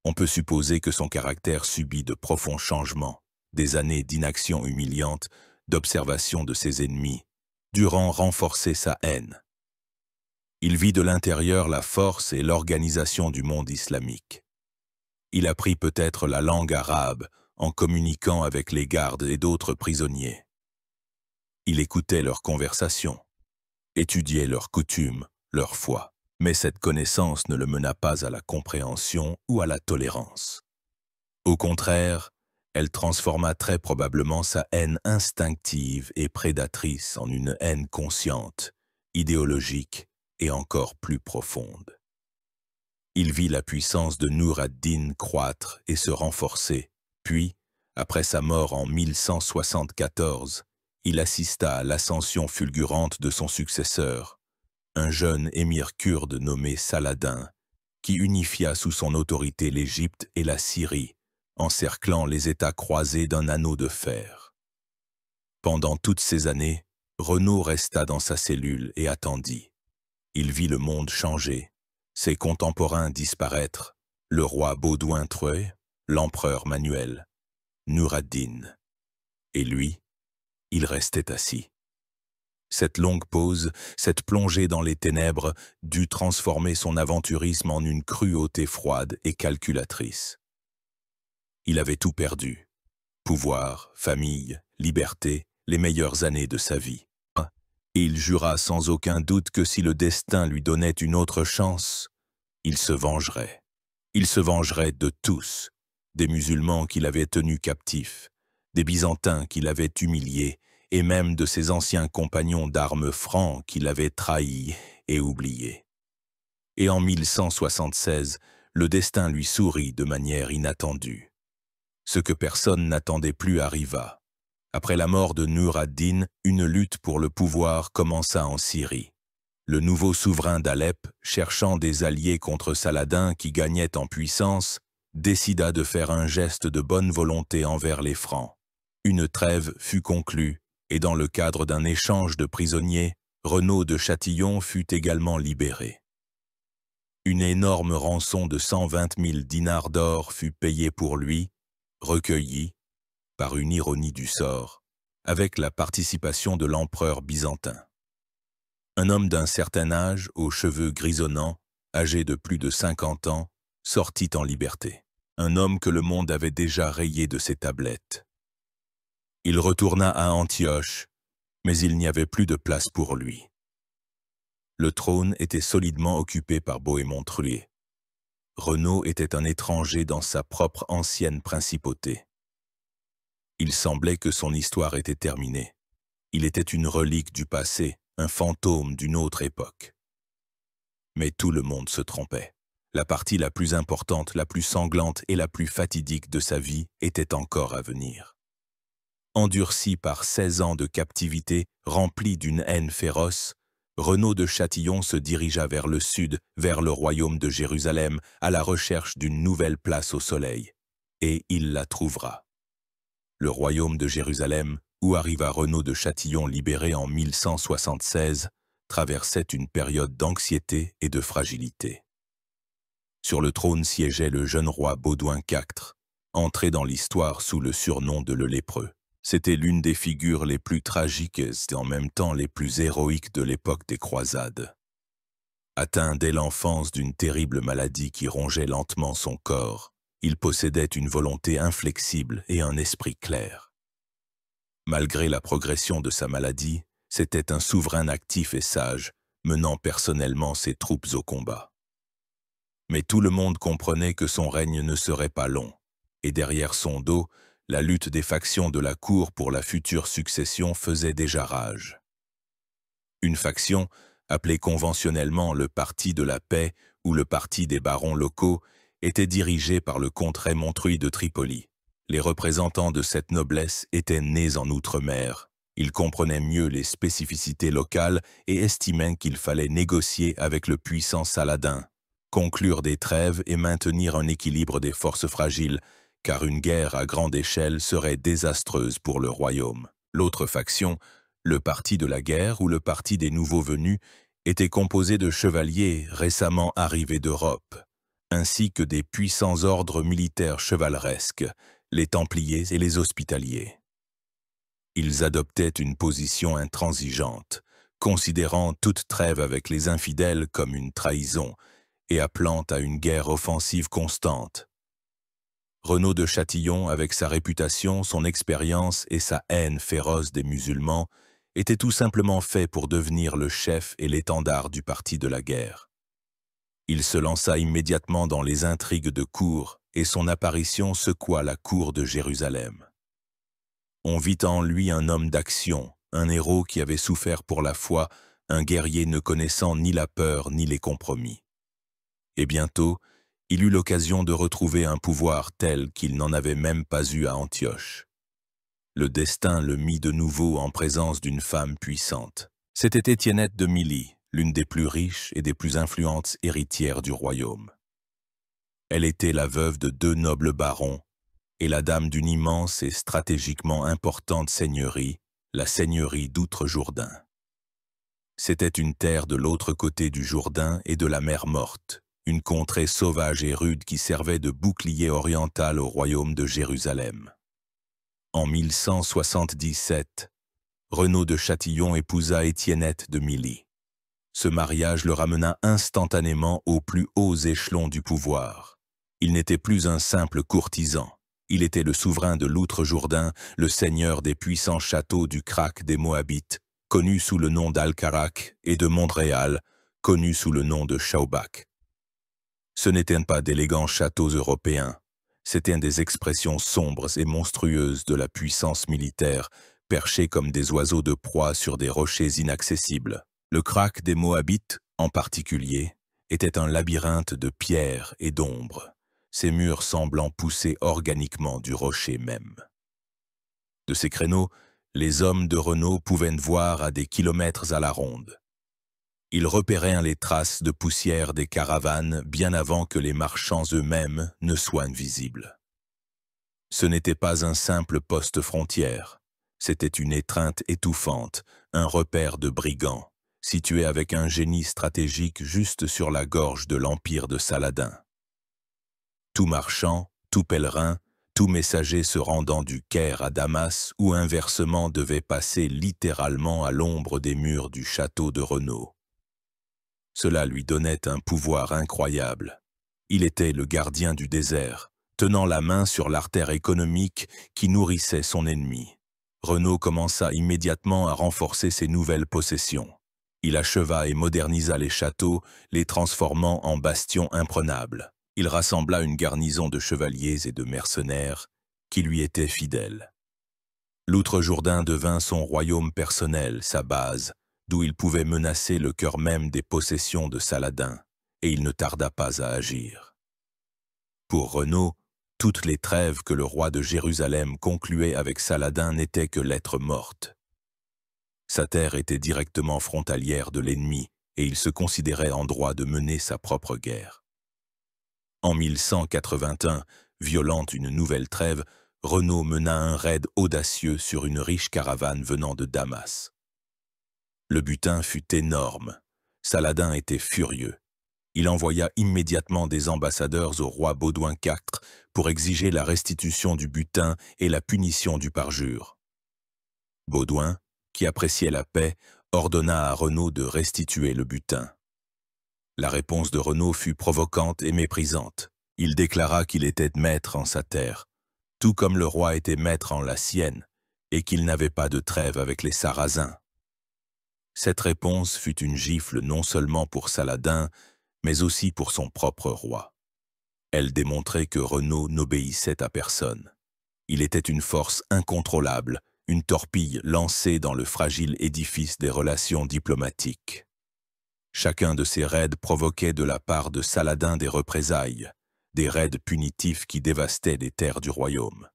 On peut supposer que son caractère subit de profonds changements, des années d'inaction humiliante, d'observation de ses ennemis, durant renforcer sa haine. Il vit de l'intérieur la force et l'organisation du monde islamique. Il apprit peut-être la langue arabe, en communiquant avec les gardes et d'autres prisonniers. Il écoutait leurs conversations, étudiait leurs coutumes, leur foi, mais cette connaissance ne le mena pas à la compréhension ou à la tolérance. Au contraire, elle transforma très probablement sa haine instinctive et prédatrice en une haine consciente, idéologique et encore plus profonde. Il vit la puissance de Nur ad-Din croître et se renforcer, puis, après sa mort en 1174, il assista à l'ascension fulgurante de son successeur, un jeune émir kurde nommé Saladin, qui unifia sous son autorité l'Égypte et la Syrie, encerclant les États croisés d'un anneau de fer. Pendant toutes ces années, Renaud resta dans sa cellule et attendit. Il vit le monde changer, ses contemporains disparaître, le roi Baudouin III, l'empereur Manuel, Nur ad-Din. Et lui, il restait assis. Cette longue pause, cette plongée dans les ténèbres, dut transformer son aventurisme en une cruauté froide et calculatrice. Il avait tout perdu. Pouvoir, famille, liberté, les meilleures années de sa vie. Et il jura sans aucun doute que si le destin lui donnait une autre chance, il se vengerait. Il se vengerait de tous, des musulmans qu'il avait tenus captifs, des Byzantins qu'il avait humiliés, et même de ses anciens compagnons d'armes francs qu'il avait trahis et oubliés. Et en 1176, le destin lui sourit de manière inattendue. Ce que personne n'attendait plus arriva. Après la mort de Nur ad-Din, une lutte pour le pouvoir commença en Syrie. Le nouveau souverain d'Alep, cherchant des alliés contre Saladin qui gagnait en puissance, décida de faire un geste de bonne volonté envers les Francs. Une trêve fut conclue, et dans le cadre d'un échange de prisonniers, Renaud de Châtillon fut également libéré. Une énorme rançon de 120 000 dinars d'or fut payée pour lui, recueillie, par une ironie du sort, avec la participation de l'empereur byzantin. Un homme d'un certain âge, aux cheveux grisonnants, âgé de plus de 50 ans, sortit en liberté. Un homme que le monde avait déjà rayé de ses tablettes. Il retourna à Antioche, mais il n'y avait plus de place pour lui. Le trône était solidement occupé par Bohémond III. Renaud était un étranger dans sa propre ancienne principauté. Il semblait que son histoire était terminée. Il était une relique du passé, un fantôme d'une autre époque. Mais tout le monde se trompait. La partie la plus importante, la plus sanglante et la plus fatidique de sa vie était encore à venir. Endurci par 16 ans de captivité, rempli d'une haine féroce, Renaud de Châtillon se dirigea vers le sud, vers le royaume de Jérusalem, à la recherche d'une nouvelle place au soleil. Et il la trouvera. Le royaume de Jérusalem, où arriva Renaud de Châtillon libéré en 1176, traversait une période d'anxiété et de fragilité. Sur le trône siégeait le jeune roi Baudouin IV, entré dans l'histoire sous le surnom de le lépreux. C'était l'une des figures les plus tragiques et en même temps les plus héroïques de l'époque des croisades. Atteint dès l'enfance d'une terrible maladie qui rongeait lentement son corps, il possédait une volonté inflexible et un esprit clair. Malgré la progression de sa maladie, c'était un souverain actif et sage, menant personnellement ses troupes au combat. Mais tout le monde comprenait que son règne ne serait pas long, et derrière son dos, la lutte des factions de la cour pour la future succession faisait déjà rage. Une faction, appelée conventionnellement le Parti de la Paix ou le Parti des barons locaux, était dirigée par le comte Raymond III de Tripoli. Les représentants de cette noblesse étaient nés en Outre-mer. Ils comprenaient mieux les spécificités locales et estimaient qu'il fallait négocier avec le puissant Saladin, conclure des trêves et maintenir un équilibre des forces fragiles, car une guerre à grande échelle serait désastreuse pour le royaume. L'autre faction, le Parti de la guerre ou le Parti des nouveaux venus, était composé de chevaliers récemment arrivés d'Europe, ainsi que des puissants ordres militaires chevaleresques, les Templiers et les Hospitaliers. Ils adoptaient une position intransigeante, considérant toute trêve avec les infidèles comme une trahison et appelant à une guerre offensive constante. Renaud de Châtillon, avec sa réputation, son expérience et sa haine féroce des musulmans, était tout simplement fait pour devenir le chef et l'étendard du parti de la guerre. Il se lança immédiatement dans les intrigues de cour et son apparition secoua la cour de Jérusalem. On vit en lui un homme d'action, un héros qui avait souffert pour la foi, un guerrier ne connaissant ni la peur ni les compromis. Et bientôt, il eut l'occasion de retrouver un pouvoir tel qu'il n'en avait même pas eu à Antioche. Le destin le mit de nouveau en présence d'une femme puissante. C'était Étiennette de Milly, l'une des plus riches et des plus influentes héritières du royaume. Elle était la veuve de 2 nobles barons et la dame d'une immense et stratégiquement importante seigneurie, la seigneurie d'Outre-Jourdain. C'était une terre de l'autre côté du Jourdain et de la mer Morte, une contrée sauvage et rude qui servait de bouclier oriental au royaume de Jérusalem. En 1177, Renaud de Châtillon épousa Étiennette de Milly. Ce mariage le ramena instantanément aux plus hauts échelons du pouvoir. Il n'était plus un simple courtisan. Il était le souverain de l'Outre-Jourdain, le seigneur des puissants châteaux du Krak des Moabites, connu sous le nom d'Al-Karak, et de Montréal, connu sous le nom de Shaubak. Ce n'étaient pas d'élégants châteaux européens, c'étaient des expressions sombres et monstrueuses de la puissance militaire, perchés comme des oiseaux de proie sur des rochers inaccessibles. Le Krak des Moabites, en particulier, était un labyrinthe de pierres et d'ombres, ses murs semblant pousser organiquement du rocher même. De ces créneaux, les hommes de Renaud pouvaient voir à des kilomètres à la ronde. Ils repéraient les traces de poussière des caravanes bien avant que les marchands eux-mêmes ne soient visibles. Ce n'était pas un simple poste frontière, c'était une étreinte étouffante, un repère de brigands, situé avec un génie stratégique juste sur la gorge de l'empire de Saladin. Tout marchand, tout pèlerin, tout messager se rendant du Caire à Damas ou inversement devait passer littéralement à l'ombre des murs du château de Renaud. Cela lui donnait un pouvoir incroyable. Il était le gardien du désert, tenant la main sur l'artère économique qui nourrissait son ennemi. Renaud commença immédiatement à renforcer ses nouvelles possessions. Il acheva et modernisa les châteaux, les transformant en bastions imprenables. Il rassembla une garnison de chevaliers et de mercenaires qui lui étaient fidèles. L'Outre-Jourdain devint son royaume personnel, sa base, d'où il pouvait menacer le cœur même des possessions de Saladin, et il ne tarda pas à agir. Pour Renaud, toutes les trêves que le roi de Jérusalem concluait avec Saladin n'étaient que lettres mortes. Sa terre était directement frontalière de l'ennemi, et il se considérait en droit de mener sa propre guerre. En 1181, violant une nouvelle trêve, Renaud mena un raid audacieux sur une riche caravane venant de Damas. Le butin fut énorme. Saladin était furieux. Il envoya immédiatement des ambassadeurs au roi Baudouin IV pour exiger la restitution du butin et la punition du parjure. Baudouin, qui appréciait la paix, ordonna à Renaud de restituer le butin. La réponse de Renaud fut provocante et méprisante. Il déclara qu'il était maître en sa terre, tout comme le roi était maître en la sienne, et qu'il n'avait pas de trêve avec les Sarrasins. Cette réponse fut une gifle non seulement pour Saladin, mais aussi pour son propre roi. Elle démontrait que Renaud n'obéissait à personne. Il était une force incontrôlable, une torpille lancée dans le fragile édifice des relations diplomatiques. Chacun de ces raids provoquait de la part de Saladin des représailles, des raids punitifs qui dévastaient les terres du royaume.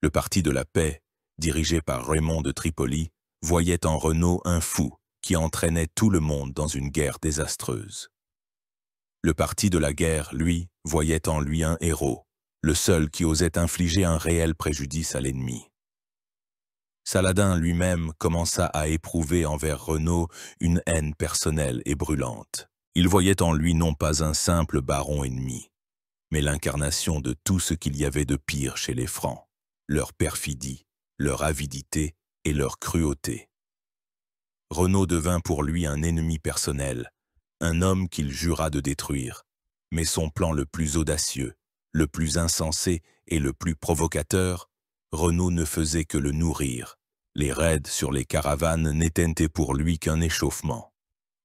Le parti de la paix, dirigé par Raymond de Tripoli, voyait en Renaud un fou qui entraînait tout le monde dans une guerre désastreuse. Le parti de la guerre, lui, voyait en lui un héros, le seul qui osait infliger un réel préjudice à l'ennemi. Saladin lui-même commença à éprouver envers Renaud une haine personnelle et brûlante. Il voyait en lui non pas un simple baron ennemi, mais l'incarnation de tout ce qu'il y avait de pire chez les Francs, leur perfidie, leur avidité et leur cruauté. Renaud devint pour lui un ennemi personnel, un homme qu'il jura de détruire, mais son plan le plus audacieux, Le plus insensé et le plus provocateur, Renaud ne faisait que le nourrir. Les raids sur les caravanes n'étaient pour lui qu'un échauffement.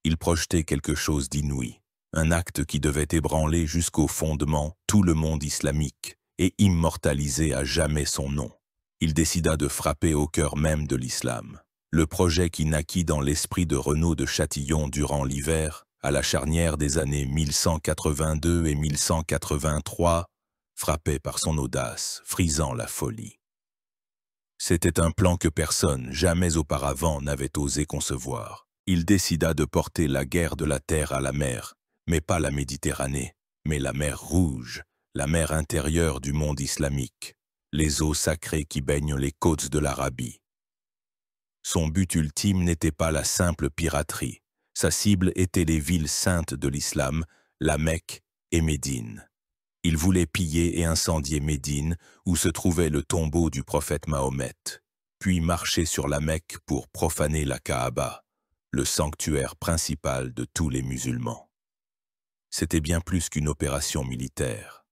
Il projetait quelque chose d'inouï, un acte qui devait ébranler jusqu'au fondement tout le monde islamique et immortaliser à jamais son nom. Il décida de frapper au cœur même de l'islam. Le projet qui naquit dans l'esprit de Renaud de Châtillon durant l'hiver, à la charnière des années 1182 et 1183, frappait par son audace, frisant la folie. C'était un plan que personne, jamais auparavant, n'avait osé concevoir. Il décida de porter la guerre de la terre à la mer, mais pas la Méditerranée, mais la mer Rouge, la mer intérieure du monde islamique, les eaux sacrées qui baignent les côtes de l'Arabie. Son but ultime n'était pas la simple piraterie. Sa cible était les villes saintes de l'islam, la Mecque et Médine. Il voulait piller et incendier Médine, où se trouvait le tombeau du prophète Mahomet, puis marcher sur la Mecque pour profaner la Kaaba, le sanctuaire principal de tous les musulmans. C'était bien plus qu'une opération militaire.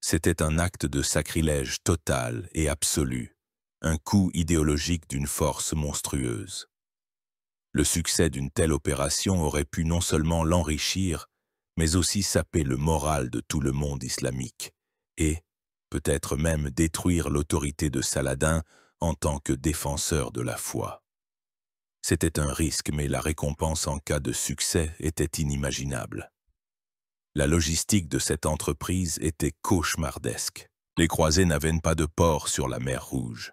C'était un acte de sacrilège total et absolu, un coup idéologique d'une force monstrueuse. Le succès d'une telle opération aurait pu non seulement l'enrichir, mais aussi saper le moral de tout le monde islamique et, peut-être même, détruire l'autorité de Saladin en tant que défenseur de la foi. C'était un risque, mais la récompense en cas de succès était inimaginable. La logistique de cette entreprise était cauchemardesque. Les croisés n'avaient pas de port sur la mer Rouge.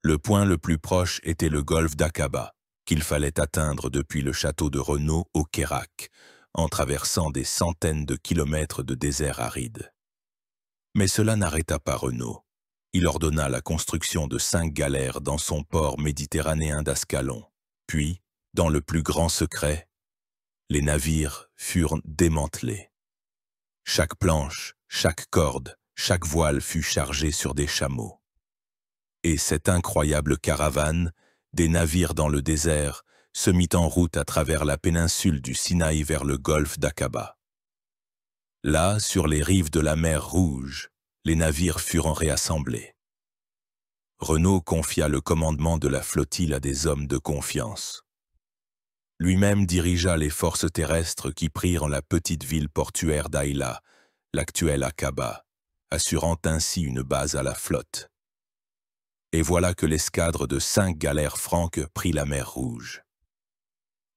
Le point le plus proche était le golfe d'Aqaba, qu'il fallait atteindre depuis le château de Renaud au Kérak, en traversant des centaines de kilomètres de désert aride. Mais cela n'arrêta pas Renaud. Il ordonna la construction de 5 galères dans son port méditerranéen d'Ascalon. Puis, dans le plus grand secret, les navires furent démantelés. Chaque planche, chaque corde, chaque voile fut chargée sur des chameaux. Et cette incroyable caravane, des navires dans le désert, se mit en route à travers la péninsule du Sinaï vers le golfe d'Aqaba. Là, sur les rives de la mer Rouge, les navires furent réassemblés. Renaud confia le commandement de la flottille à des hommes de confiance. Lui-même dirigea les forces terrestres qui prirent la petite ville portuaire d'Aïla, l'actuelle Aqaba, assurant ainsi une base à la flotte. Et voilà que l'escadre de 5 galères franques prit la mer Rouge.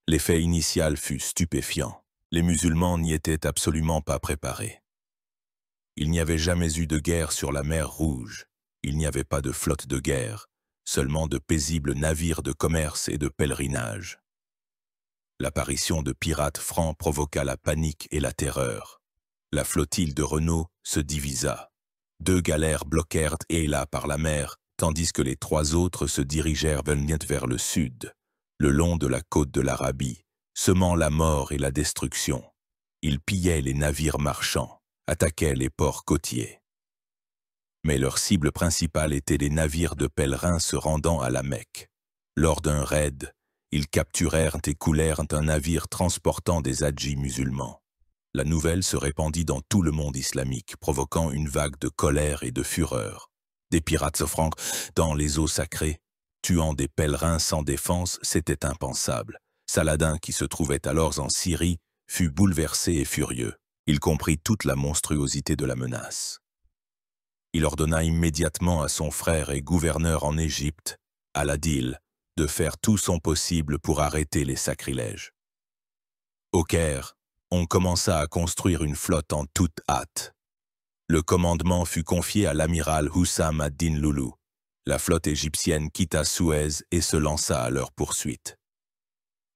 L'effet initial fut stupéfiant. Les musulmans n'y étaient absolument pas préparés. Il n'y avait jamais eu de guerre sur la mer Rouge. Il n'y avait pas de flotte de guerre, seulement de paisibles navires de commerce et de pèlerinage. L'apparition de pirates francs provoqua la panique et la terreur. La flottille de Renaud se divisa. 2 galères bloquèrent Aïla par la mer, tandis que les 3 autres se dirigèrent vers le sud, le long de la côte de l'Arabie, semant la mort et la destruction. Ils pillaient les navires marchands, attaquaient les ports côtiers. Mais leur cible principale était les navires de pèlerins se rendant à la Mecque. Lors d'un raid, ils capturèrent et coulèrent un navire transportant des hadjis musulmans. La nouvelle se répandit dans tout le monde islamique, provoquant une vague de colère et de fureur. Des pirates francs dans les eaux sacrées, tuant des pèlerins sans défense, c'était impensable. Saladin, qui se trouvait alors en Syrie, fut bouleversé et furieux. Il comprit toute la monstruosité de la menace. Il ordonna immédiatement à son frère et gouverneur en Égypte, Al-Adil, de faire tout son possible pour arrêter les sacrilèges. Au Caire, on commença à construire une flotte en toute hâte. Le commandement fut confié à l'amiral Hussam ad-Din Loulou. La flotte égyptienne quitta Suez et se lança à leur poursuite.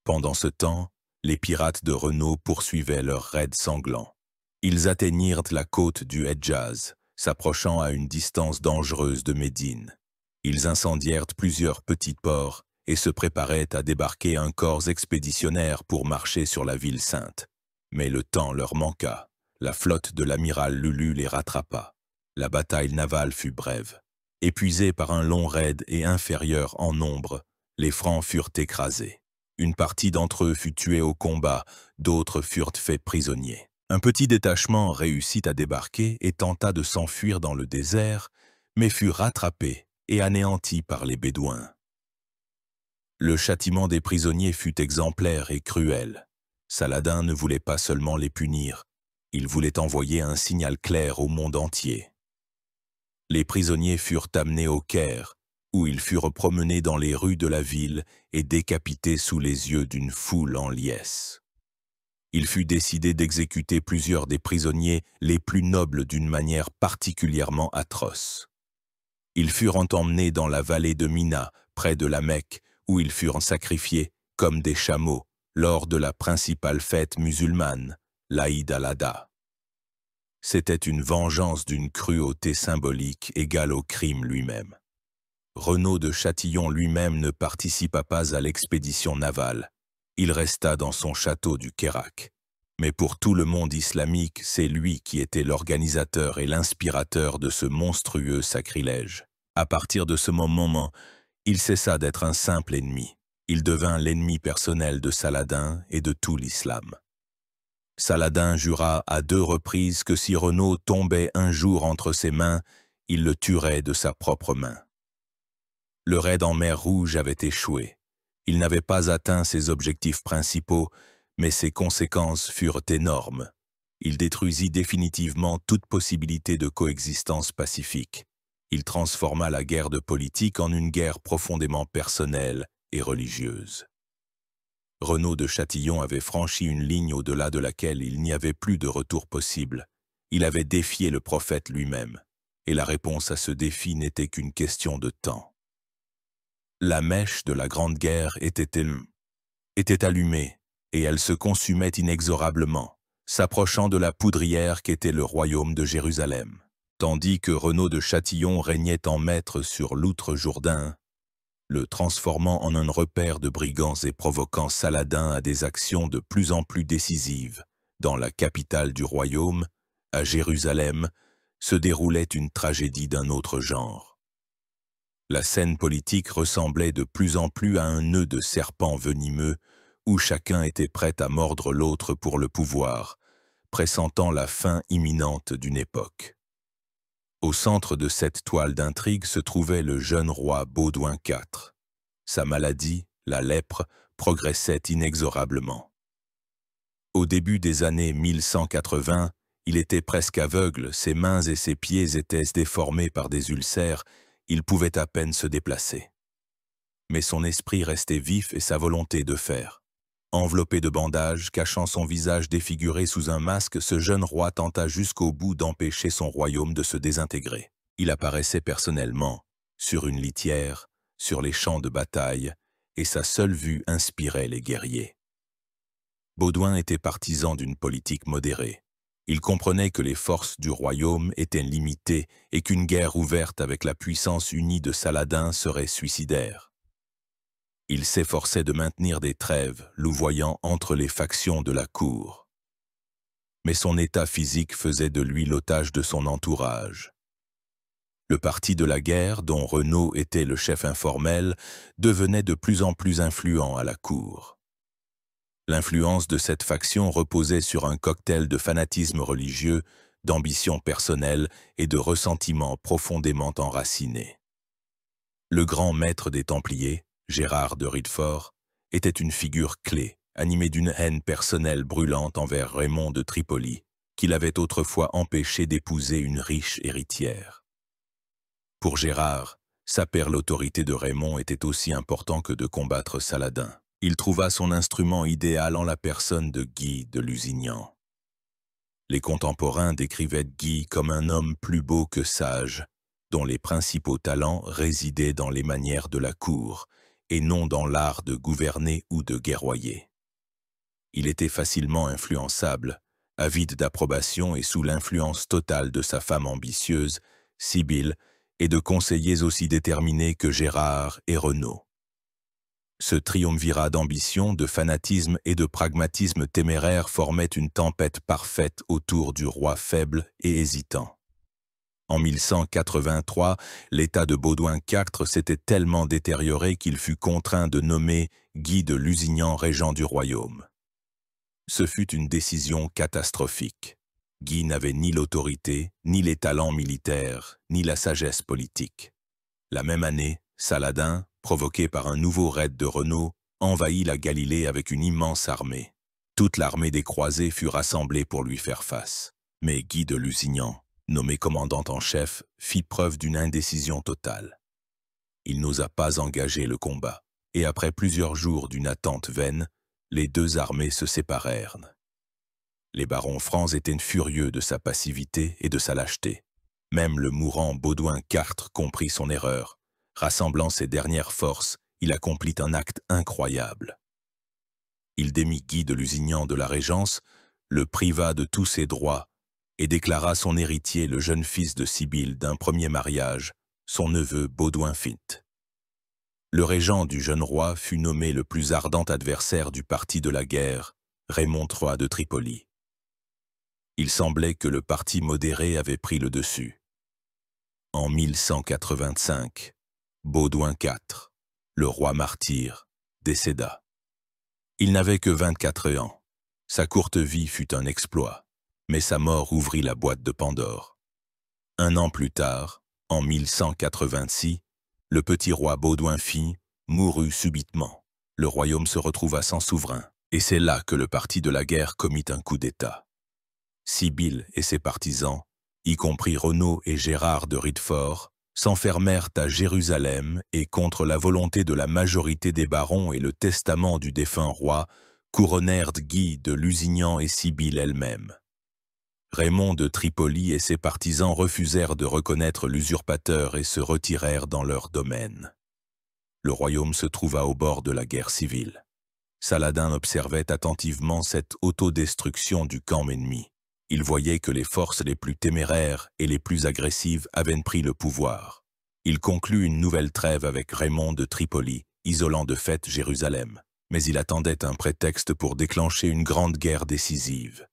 Pendant ce temps, les pirates de Renaud poursuivaient leur raid sanglant. Ils atteignirent la côte du Hedjaz, s'approchant à une distance dangereuse de Médine. Ils incendièrent plusieurs petits ports et se préparaient à débarquer un corps expéditionnaire pour marcher sur la ville sainte. Mais le temps leur manqua. La flotte de l'amiral Lulu les rattrapa. La bataille navale fut brève. Épuisés par un long raid et inférieurs en nombre, les Francs furent écrasés. Une partie d'entre eux fut tuée au combat, d'autres furent faits prisonniers. Un petit détachement réussit à débarquer et tenta de s'enfuir dans le désert, mais fut rattrapé et anéanti par les Bédouins. Le châtiment des prisonniers fut exemplaire et cruel. Saladin ne voulait pas seulement les punir, il voulait envoyer un signal clair au monde entier. Les prisonniers furent amenés au Caire, où ils furent promenés dans les rues de la ville et décapités sous les yeux d'une foule en liesse. Il fut décidé d'exécuter plusieurs des prisonniers les plus nobles d'une manière particulièrement atroce. Ils furent emmenés dans la vallée de Mina, près de la Mecque, où ils furent sacrifiés, comme des chameaux, lors de la principale fête musulmane, l'Aïd al-Adha. C'était une vengeance d'une cruauté symbolique égale au crime lui-même. Renaud de Châtillon lui-même ne participa pas à l'expédition navale. Il resta dans son château du Kérak. Mais pour tout le monde islamique, c'est lui qui était l'organisateur et l'inspirateur de ce monstrueux sacrilège. À partir de ce moment, il cessa d'être un simple ennemi. Il devint l'ennemi personnel de Saladin et de tout l'islam. Saladin jura à 2 reprises que si Renaud tombait un jour entre ses mains, il le tuerait de sa propre main. Le raid en mer Rouge avait échoué. Il n'avait pas atteint ses objectifs principaux, mais ses conséquences furent énormes. Il détruisit définitivement toute possibilité de coexistence pacifique. Il transforma la guerre de politique en une guerre profondément personnelle et religieuse. Renaud de Châtillon avait franchi une ligne au-delà de laquelle il n'y avait plus de retour possible. Il avait défié le prophète lui-même, et la réponse à ce défi n'était qu'une question de temps. La mèche de la Grande Guerre était allumée, et elle se consumait inexorablement, s'approchant de la poudrière qu'était le royaume de Jérusalem. Tandis que Renaud de Châtillon régnait en maître sur l'outre-Jourdain, le transformant en un repère de brigands et provoquant Saladin à des actions de plus en plus décisives. Dans la capitale du royaume, à Jérusalem, se déroulait une tragédie d'un autre genre. La scène politique ressemblait de plus en plus à un nœud de serpent venimeux où chacun était prêt à mordre l'autre pour le pouvoir, pressentant la fin imminente d'une époque. Au centre de cette toile d'intrigue se trouvait le jeune roi Baudouin IV. Sa maladie, la lèpre, progressait inexorablement. Au début des années 1180, il était presque aveugle, ses mains et ses pieds étaient déformés par des ulcères, il pouvait à peine se déplacer. Mais son esprit restait vif et sa volonté de faire. Enveloppé de bandages, cachant son visage défiguré sous un masque, ce jeune roi tenta jusqu'au bout d'empêcher son royaume de se désintégrer. Il apparaissait personnellement, sur une litière, sur les champs de bataille, et sa seule vue inspirait les guerriers. Baudouin était partisan d'une politique modérée. Il comprenait que les forces du royaume étaient limitées et qu'une guerre ouverte avec la puissance unie de Saladin serait suicidaire. Il s'efforçait de maintenir des trêves, louvoyant entre les factions de la cour. Mais son état physique faisait de lui l'otage de son entourage. Le parti de la guerre, dont Renaud était le chef informel, devenait de plus en plus influent à la cour. L'influence de cette faction reposait sur un cocktail de fanatisme religieux, d'ambition personnelle et de ressentiments profondément enracinés. Le grand maître des Templiers, Gérard de Ridefort, était une figure clé, animée d'une haine personnelle brûlante envers Raymond de Tripoli, qui l'avait autrefois empêché d'épouser une riche héritière. Pour Gérard, saper l'autorité de Raymond était aussi important que de combattre Saladin. Il trouva son instrument idéal en la personne de Guy de Lusignan. Les contemporains décrivaient Guy comme un homme plus beau que sage, dont les principaux talents résidaient dans les manières de la cour, et non dans l'art de gouverner ou de guerroyer. Il était facilement influençable, avide d'approbation et sous l'influence totale de sa femme ambitieuse, Sibylle, et de conseillers aussi déterminés que Gérard et Renaud. Ce triumvirat d'ambition, de fanatisme et de pragmatisme téméraire formait une tempête parfaite autour du roi faible et hésitant. En 1183, l'état de Baudouin IV s'était tellement détérioré qu'il fut contraint de nommer Guy de Lusignan régent du royaume. Ce fut une décision catastrophique. Guy n'avait ni l'autorité, ni les talents militaires, ni la sagesse politique. La même année, Saladin, provoqué par un nouveau raid de Renaud, envahit la Galilée avec une immense armée. Toute l'armée des croisés fut rassemblée pour lui faire face. Mais Guy de Lusignan, nommé commandant en chef, fit preuve d'une indécision totale. Il n'osa pas engager le combat, et après plusieurs jours d'une attente vaine, les deux armées se séparèrent. Les barons francs étaient furieux de sa passivité et de sa lâcheté. Même le mourant Baudouin IV comprit son erreur. Rassemblant ses dernières forces, il accomplit un acte incroyable. Il démit Guy de Lusignan de la régence, le priva de tous ses droits et déclara son héritier, le jeune fils de Sibylle d'un premier mariage, son neveu Baudouin V. Le régent du jeune roi fut nommé le plus ardent adversaire du parti de la guerre, Raymond III de Tripoli. Il semblait que le parti modéré avait pris le dessus. En 1185, Baudouin IV, le roi martyr, décéda. Il n'avait que 24 ans. Sa courte vie fut un exploit, mais sa mort ouvrit la boîte de Pandore. Un an plus tard, en 1186, le petit roi Baudouin V mourut subitement. Le royaume se retrouva sans souverain, et c'est là que le parti de la guerre commit un coup d'État. Sibylle et ses partisans, y compris Renaud et Gérard de Ridefort, s'enfermèrent à Jérusalem et, contre la volonté de la majorité des barons et le testament du défunt roi, couronnèrent Guy de Lusignan et Sibylle elle-même. Raymond de Tripoli et ses partisans refusèrent de reconnaître l'usurpateur et se retirèrent dans leur domaine. Le royaume se trouva au bord de la guerre civile. Saladin observait attentivement cette autodestruction du camp ennemi. Il voyait que les forces les plus téméraires et les plus agressives avaient pris le pouvoir. Il conclut une nouvelle trêve avec Raymond de Tripoli, isolant de fait Jérusalem, mais il attendait un prétexte pour déclencher une grande guerre décisive.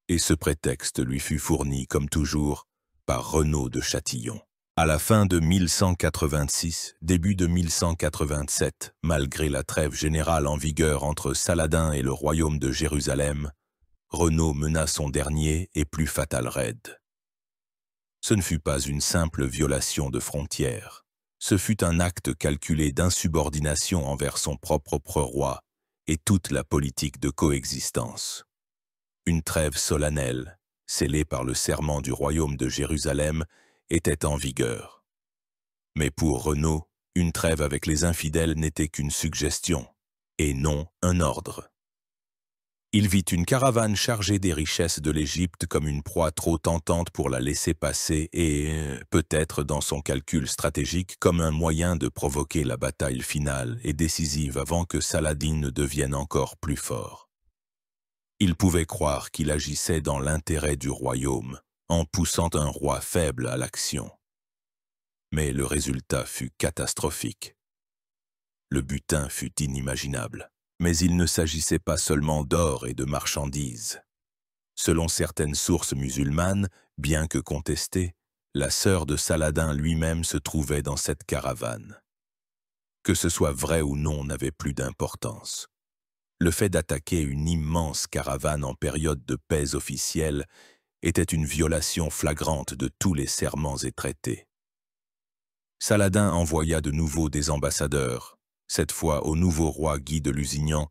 Et ce prétexte lui fut fourni, comme toujours, par Renaud de Châtillon. À la fin de 1186, début de 1187, malgré la trêve générale en vigueur entre Saladin et le royaume de Jérusalem, Renaud mena son dernier et plus fatal raid. Ce ne fut pas une simple violation de frontières. Ce fut un acte calculé d'insubordination envers son propre roi et toute la politique de coexistence. Une trêve solennelle, scellée par le serment du royaume de Jérusalem, était en vigueur. Mais pour Renaud, une trêve avec les infidèles n'était qu'une suggestion, et non un ordre. Il vit une caravane chargée des richesses de l'Égypte comme une proie trop tentante pour la laisser passer et, peut-être dans son calcul stratégique, comme un moyen de provoquer la bataille finale et décisive avant que Saladin ne devienne encore plus fort. Il pouvait croire qu'il agissait dans l'intérêt du royaume, en poussant un roi faible à l'action. Mais le résultat fut catastrophique. Le butin fut inimaginable. Mais il ne s'agissait pas seulement d'or et de marchandises. Selon certaines sources musulmanes, bien que contestées, la sœur de Saladin lui-même se trouvait dans cette caravane. Que ce soit vrai ou non n'avait plus d'importance. Le fait d'attaquer une immense caravane en période de paix officielle était une violation flagrante de tous les serments et traités. Saladin envoya de nouveau des ambassadeurs, cette fois au nouveau roi Guy de Lusignan,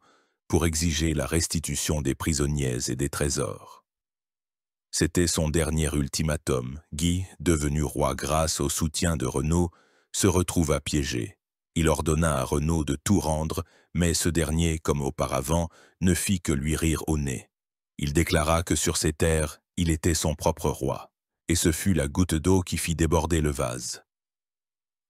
pour exiger la restitution des prisonniers et des trésors. C'était son dernier ultimatum. Guy, devenu roi grâce au soutien de Renaud, se retrouva piégé. Il ordonna à Renaud de tout rendre, mais ce dernier, comme auparavant, ne fit que lui rire au nez. Il déclara que sur ces terres, il était son propre roi, et ce fut la goutte d'eau qui fit déborder le vase.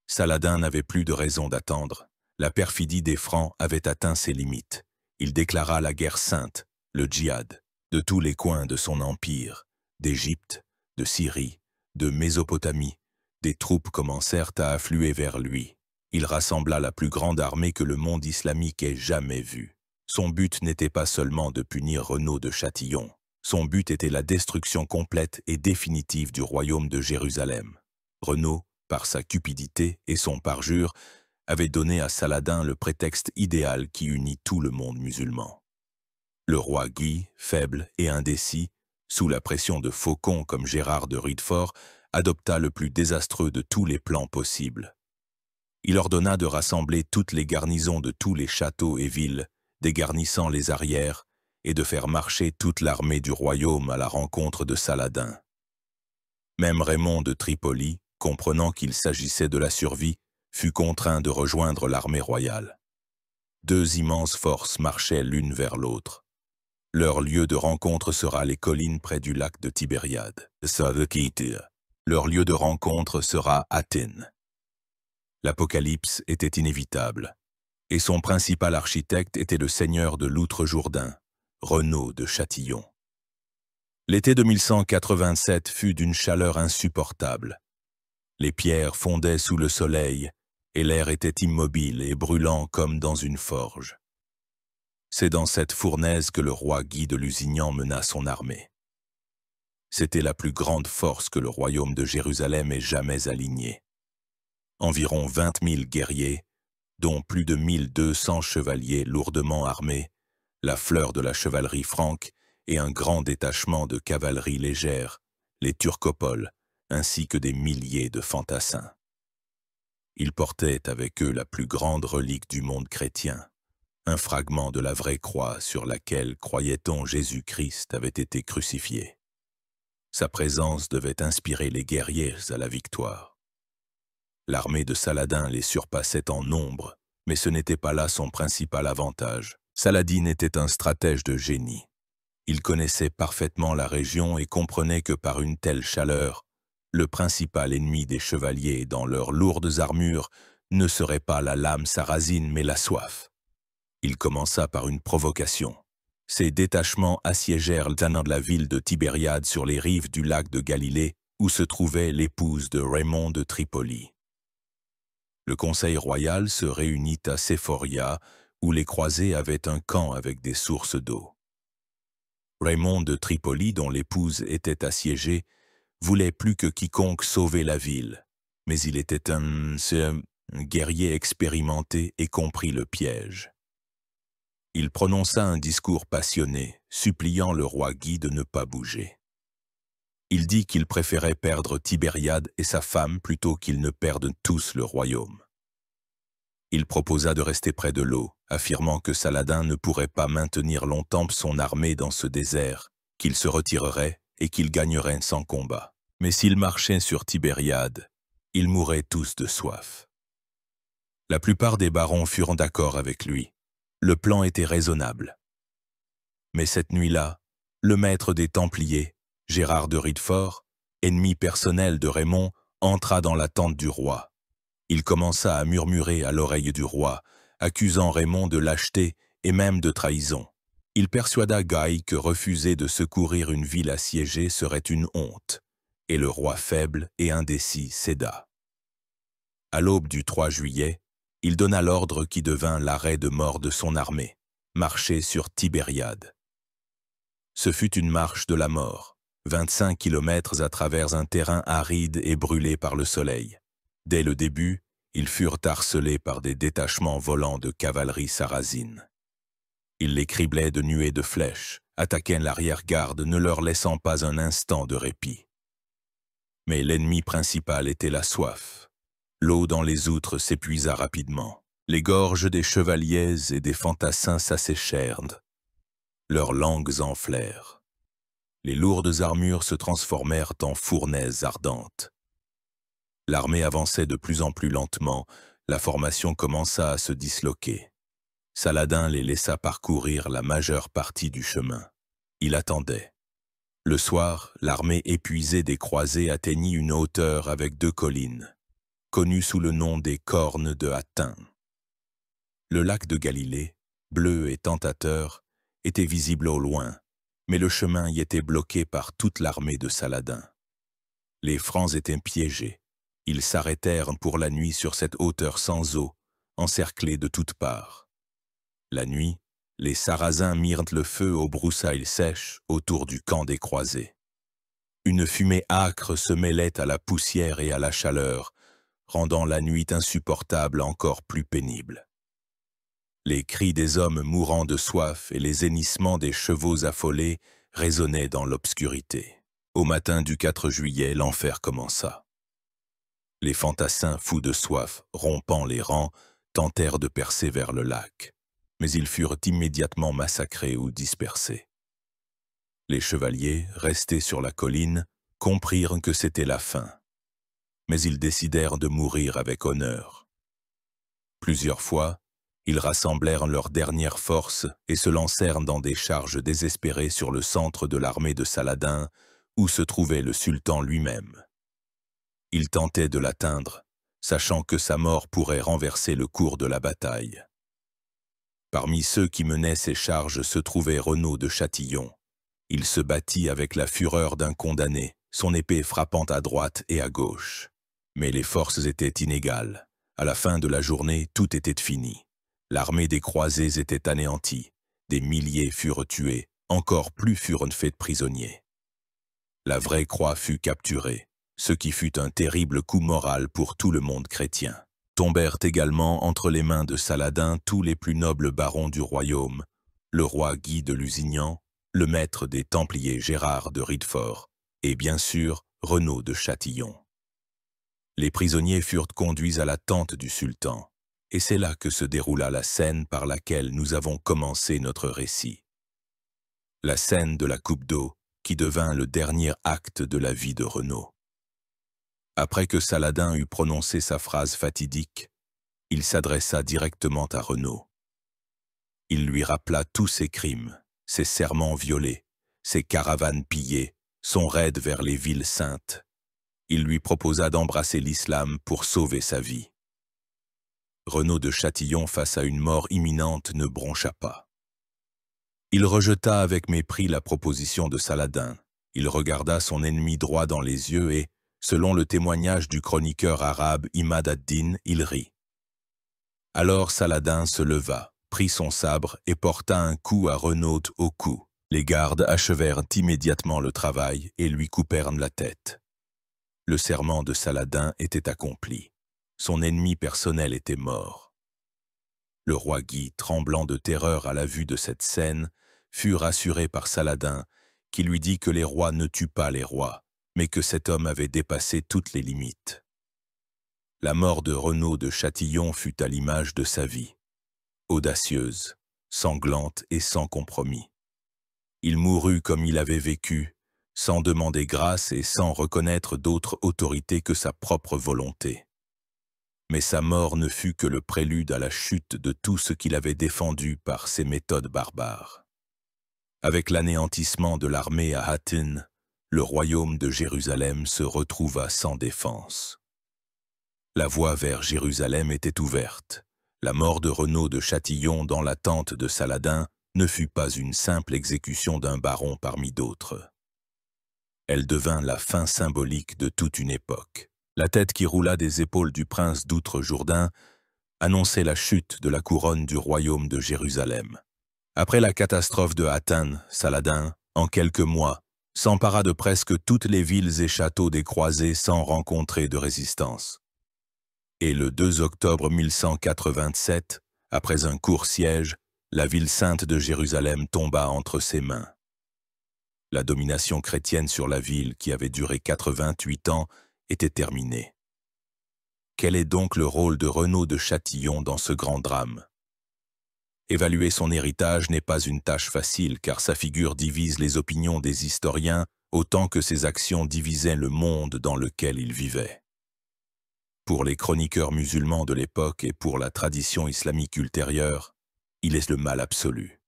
Saladin n'avait plus de raison d'attendre. La perfidie des Francs avait atteint ses limites. Il déclara la guerre sainte, le djihad, de tous les coins de son empire, d'Égypte, de Syrie, de Mésopotamie. Des troupes commencèrent à affluer vers lui. Il rassembla la plus grande armée que le monde islamique ait jamais vue. Son but n'était pas seulement de punir Renaud de Châtillon. Son but était la destruction complète et définitive du royaume de Jérusalem. Renaud, par sa cupidité et son parjure, avait donné à Saladin le prétexte idéal qui unit tout le monde musulman. Le roi Guy, faible et indécis, sous la pression de faucons comme Gérard de Riedfort, adopta le plus désastreux de tous les plans possibles. Il ordonna de rassembler toutes les garnisons de tous les châteaux et villes, dégarnissant les arrières, et de faire marcher toute l'armée du royaume à la rencontre de Saladin. Même Raymond de Tripoli, comprenant qu'il s'agissait de la survie, fut contraint de rejoindre l'armée royale. Deux immenses forces marchaient l'une vers l'autre. Leur lieu de rencontre sera les collines près du lac de Tibériade. Leur lieu de rencontre sera Athènes. L'Apocalypse était inévitable, et son principal architecte était le seigneur de l'Outre-Jourdain, Renaud de Châtillon. L'été de 1187 fut d'une chaleur insupportable. Les pierres fondaient sous le soleil, et l'air était immobile et brûlant comme dans une forge. C'est dans cette fournaise que le roi Guy de Lusignan mena son armée. C'était la plus grande force que le royaume de Jérusalem ait jamais alignée. Environ 20 000 guerriers, dont plus de 1200 chevaliers lourdement armés, la fleur de la chevalerie franque et un grand détachement de cavalerie légère, les turcopoles, ainsi que des milliers de fantassins. Ils portaient avec eux la plus grande relique du monde chrétien, un fragment de la vraie croix sur laquelle, croyait-on, Jésus-Christ avait été crucifié. Sa présence devait inspirer les guerriers à la victoire. L'armée de Saladin les surpassait en nombre, mais ce n'était pas là son principal avantage. Saladin était un stratège de génie. Il connaissait parfaitement la région et comprenait que par une telle chaleur, le principal ennemi des chevaliers dans leurs lourdes armures ne serait pas la lame sarrasine mais la soif. Il commença par une provocation. Ses détachements assiégèrent la ville de Tibériade sur les rives du lac de Galilée, où se trouvait l'épouse de Raymond de Tripoli. Le conseil royal se réunit à Séphoria, où les croisés avaient un camp avec des sources d'eau. Raymond de Tripoli, dont l'épouse était assiégée, voulait plus que quiconque sauver la ville, mais il était un guerrier expérimenté et comprit le piège. Il prononça un discours passionné, suppliant le roi Guy de ne pas bouger. Il dit qu'il préférait perdre Tibériade et sa femme plutôt qu'ils ne perdent tous le royaume. Il proposa de rester près de l'eau, affirmant que Saladin ne pourrait pas maintenir longtemps son armée dans ce désert, qu'il se retirerait et qu'ils gagneraient sans combat. Mais s'ils marchaient sur Tibériade, ils mourraient tous de soif. La plupart des barons furent d'accord avec lui. Le plan était raisonnable. Mais cette nuit-là, le maître des Templiers, Gérard de Riedfort, ennemi personnel de Raymond, entra dans la tente du roi. Il commença à murmurer à l'oreille du roi, accusant Raymond de lâcheté et même de trahison. Il persuada Guy que refuser de secourir une ville assiégée serait une honte, et le roi faible et indécis céda. À l'aube du 3 juillet, il donna l'ordre qui devint l'arrêt de mort de son armée, marcher sur Tibériade. Ce fut une marche de la mort, 25 kilomètres à travers un terrain aride et brûlé par le soleil. Dès le début, ils furent harcelés par des détachements volants de cavalerie sarrasine. Ils les criblaient de nuées de flèches, attaquaient l'arrière-garde, ne leur laissant pas un instant de répit. Mais l'ennemi principal était la soif. L'eau dans les outres s'épuisa rapidement. Les gorges des chevaliers et des fantassins s'asséchèrent. Leurs langues enflèrent. Les lourdes armures se transformèrent en fournaises ardentes. L'armée avançait de plus en plus lentement, la formation commença à se disloquer. Saladin les laissa parcourir la majeure partie du chemin. Il attendait. Le soir, l'armée épuisée des croisés atteignit une hauteur avec 2 collines, connues sous le nom des Cornes de Hattin. Le lac de Galilée, bleu et tentateur, était visible au loin, mais le chemin y était bloqué par toute l'armée de Saladin. Les Francs étaient piégés. Ils s'arrêtèrent pour la nuit sur cette hauteur sans eau, encerclés de toutes parts. La nuit, les Sarrasins mirent le feu aux broussailles sèches autour du camp des croisés. Une fumée âcre se mêlait à la poussière et à la chaleur, rendant la nuit insupportable encore plus pénible. Les cris des hommes mourant de soif et les hennissements des chevaux affolés résonnaient dans l'obscurité. Au matin du 4 juillet, l'enfer commença. Les fantassins fous de soif, rompant les rangs, tentèrent de percer vers le lac, mais ils furent immédiatement massacrés ou dispersés. Les chevaliers, restés sur la colline, comprirent que c'était la fin, mais ils décidèrent de mourir avec honneur. Plusieurs fois, ils rassemblèrent leurs dernières forces et se lancèrent dans des charges désespérées sur le centre de l'armée de Saladin, où se trouvait le sultan lui-même. Ils tentaient de l'atteindre, sachant que sa mort pourrait renverser le cours de la bataille. Parmi ceux qui menaient ces charges se trouvait Renaud de Châtillon. Il se battit avec la fureur d'un condamné, son épée frappant à droite et à gauche. Mais les forces étaient inégales. À la fin de la journée, tout était fini. L'armée des croisés était anéantie. Des milliers furent tués, encore plus furent faits prisonniers. La vraie croix fut capturée, ce qui fut un terrible coup moral pour tout le monde chrétien. Tombèrent également entre les mains de Saladin tous les plus nobles barons du royaume, le roi Guy de Lusignan, le maître des Templiers Gérard de Ridefort, et bien sûr Renaud de Châtillon. Les prisonniers furent conduits à la tente du sultan, et c'est là que se déroula la scène par laquelle nous avons commencé notre récit. La scène de la coupe d'eau, qui devint le dernier acte de la vie de Renaud. Après que Saladin eut prononcé sa phrase fatidique, il s'adressa directement à Renaud. Il lui rappela tous ses crimes, ses serments violés, ses caravanes pillées, son raid vers les villes saintes. Il lui proposa d'embrasser l'islam pour sauver sa vie. Renaud de Châtillon, face à une mort imminente, ne broncha pas. Il rejeta avec mépris la proposition de Saladin. Il regarda son ennemi droit dans les yeux et, selon le témoignage du chroniqueur arabe Imad ad-Din, il rit. Alors Saladin se leva, prit son sabre et porta un coup à Renaud au cou. Les gardes achevèrent immédiatement le travail et lui coupèrent la tête. Le serment de Saladin était accompli. Son ennemi personnel était mort. Le roi Guy, tremblant de terreur à la vue de cette scène, fut rassuré par Saladin, qui lui dit que les rois ne tuent pas les rois, mais que cet homme avait dépassé toutes les limites. La mort de Renaud de Châtillon fut à l'image de sa vie, audacieuse, sanglante et sans compromis. Il mourut comme il avait vécu, sans demander grâce et sans reconnaître d'autre autorité que sa propre volonté. Mais sa mort ne fut que le prélude à la chute de tout ce qu'il avait défendu par ses méthodes barbares. Avec l'anéantissement de l'armée à Hattin, le royaume de Jérusalem se retrouva sans défense. La voie vers Jérusalem était ouverte. La mort de Renaud de Châtillon dans la tente de Saladin ne fut pas une simple exécution d'un baron parmi d'autres. Elle devint la fin symbolique de toute une époque. La tête qui roula des épaules du prince d'Outre-Jourdain annonçait la chute de la couronne du royaume de Jérusalem. Après la catastrophe de Hattin, Saladin, en quelques mois, s'empara de presque toutes les villes et châteaux des croisés sans rencontrer de résistance. Et le 2 octobre 1187, après un court siège, la ville sainte de Jérusalem tomba entre ses mains. La domination chrétienne sur la ville, qui avait duré 88 ans, était terminée. Quel est donc le rôle de Renaud de Châtillon dans ce grand drame? Évaluer son héritage n'est pas une tâche facile, car sa figure divise les opinions des historiens autant que ses actions divisaient le monde dans lequel il vivait. Pour les chroniqueurs musulmans de l'époque et pour la tradition islamique ultérieure, il est le mal absolu.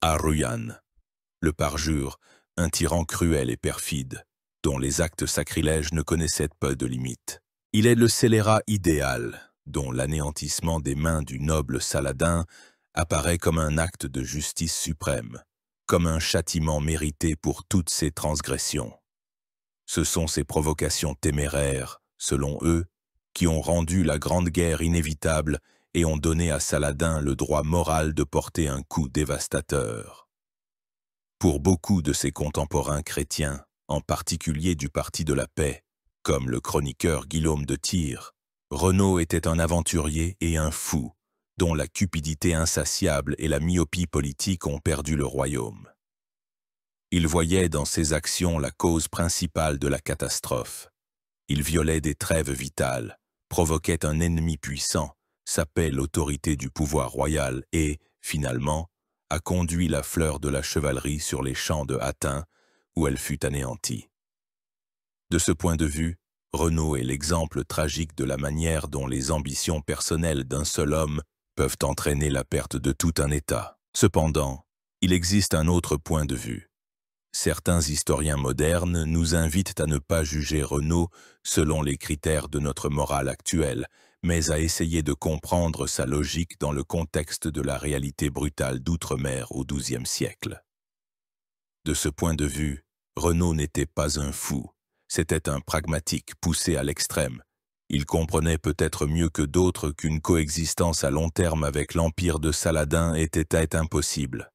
Ar-Ruyyan, le parjure, un tyran cruel et perfide, dont les actes sacrilèges ne connaissaient pas de limites. Il est le scélérat idéal, dont l'anéantissement des mains du noble Saladin apparaît comme un acte de justice suprême, comme un châtiment mérité pour toutes ses transgressions. Ce sont ces provocations téméraires, selon eux, qui ont rendu la Grande Guerre inévitable et ont donné à Saladin le droit moral de porter un coup dévastateur. Pour beaucoup de ses contemporains chrétiens, en particulier du Parti de la Paix, comme le chroniqueur Guillaume de Tyr, Renaud était un aventurier et un fou, dont la cupidité insatiable et la myopie politique ont perdu le royaume. Il voyait dans ses actions la cause principale de la catastrophe. Il violait des trêves vitales, provoquait un ennemi puissant, sapait l'autorité du pouvoir royal et, finalement, a conduit la fleur de la chevalerie sur les champs de Hattin, où elle fut anéantie. De ce point de vue, Renaud est l'exemple tragique de la manière dont les ambitions personnelles d'un seul homme peuvent entraîner la perte de tout un État. Cependant, il existe un autre point de vue. Certains historiens modernes nous invitent à ne pas juger Renaud selon les critères de notre morale actuelle, mais à essayer de comprendre sa logique dans le contexte de la réalité brutale d'outre-mer au XIIe siècle. De ce point de vue, Renaud n'était pas un fou, c'était un pragmatique poussé à l'extrême. Il comprenait peut-être mieux que d'autres qu'une coexistence à long terme avec l'empire de Saladin était impossible.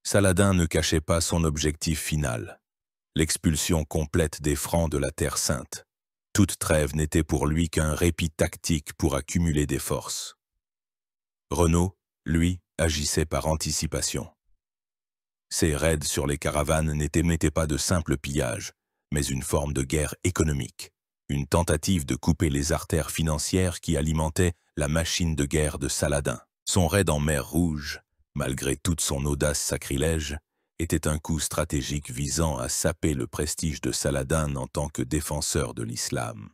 Saladin ne cachait pas son objectif final, l'expulsion complète des Francs de la Terre Sainte. Toute trêve n'était pour lui qu'un répit tactique pour accumuler des forces. Renaud, lui, agissait par anticipation. Ses raids sur les caravanes n'étaient pas de simples pillages, mais une forme de guerre économique, une tentative de couper les artères financières qui alimentaient la machine de guerre de Saladin. Son raid en mer Rouge, malgré toute son audace sacrilège, était un coup stratégique visant à saper le prestige de Saladin en tant que défenseur de l'islam.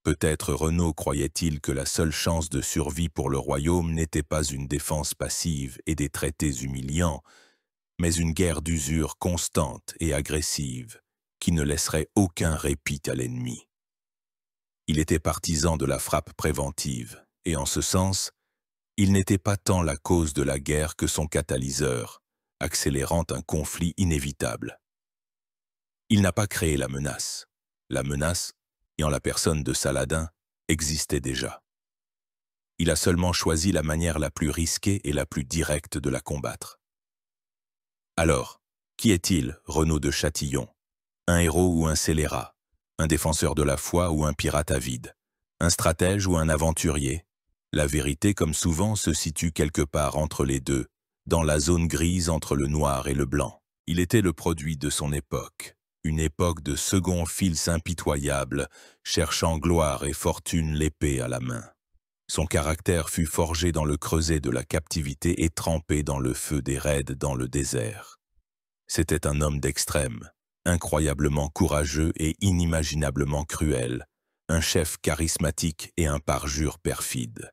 Peut-être Renaud croyait-il que la seule chance de survie pour le royaume n'était pas une défense passive et des traités humiliants, mais une guerre d'usure constante et agressive qui ne laisserait aucun répit à l'ennemi. Il était partisan de la frappe préventive, et en ce sens, il n'était pas tant la cause de la guerre que son catalyseur, accélérant un conflit inévitable. Il n'a pas créé la menace. La menace, et en la personne de Saladin, existait déjà. Il a seulement choisi la manière la plus risquée et la plus directe de la combattre. Alors, qui est-il, Renaud de Châtillon? Un héros ou un scélérat? Un défenseur de la foi ou un pirate avide? Un stratège ou un aventurier? La vérité, comme souvent, se situe quelque part entre les deux, dans la zone grise entre le noir et le blanc. Il était le produit de son époque, une époque de second fils impitoyable, cherchant gloire et fortune l'épée à la main. Son caractère fut forgé dans le creuset de la captivité et trempé dans le feu des raids dans le désert. C'était un homme d'extrême, incroyablement courageux et inimaginablement cruel, un chef charismatique et un parjure perfide.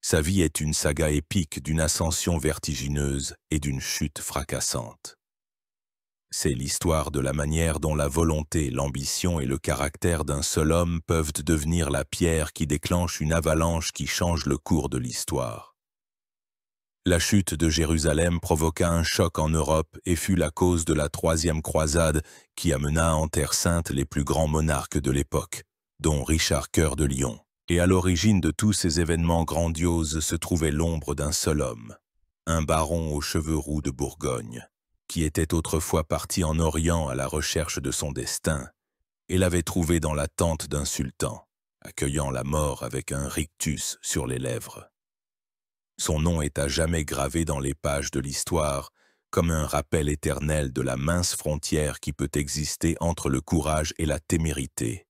Sa vie est une saga épique d'une ascension vertigineuse et d'une chute fracassante. C'est l'histoire de la manière dont la volonté, l'ambition et le caractère d'un seul homme peuvent devenir la pierre qui déclenche une avalanche qui change le cours de l'histoire. La chute de Jérusalem provoqua un choc en Europe et fut la cause de la troisième croisade qui amena en Terre Sainte les plus grands monarques de l'époque, dont Richard Cœur de Lion. Et à l'origine de tous ces événements grandioses se trouvait l'ombre d'un seul homme, un baron aux cheveux roux de Bourgogne, qui était autrefois parti en Orient à la recherche de son destin, et l'avait trouvé dans la tente d'un sultan, accueillant la mort avec un rictus sur les lèvres. Son nom est à jamais gravé dans les pages de l'histoire, comme un rappel éternel de la mince frontière qui peut exister entre le courage et la témérité,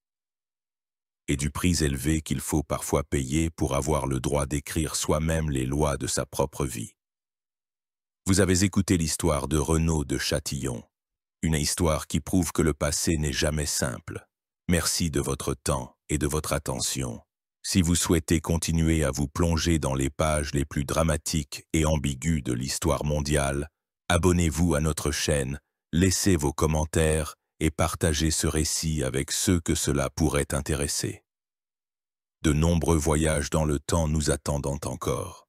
et du prix élevé qu'il faut parfois payer pour avoir le droit d'écrire soi-même les lois de sa propre vie. Vous avez écouté l'histoire de Renaud de Châtillon, une histoire qui prouve que le passé n'est jamais simple. Merci de votre temps et de votre attention. Si vous souhaitez continuer à vous plonger dans les pages les plus dramatiques et ambiguës de l'histoire mondiale, abonnez-vous à notre chaîne, laissez vos commentaires et partagez ce récit avec ceux que cela pourrait intéresser. De nombreux voyages dans le temps nous attendent encore.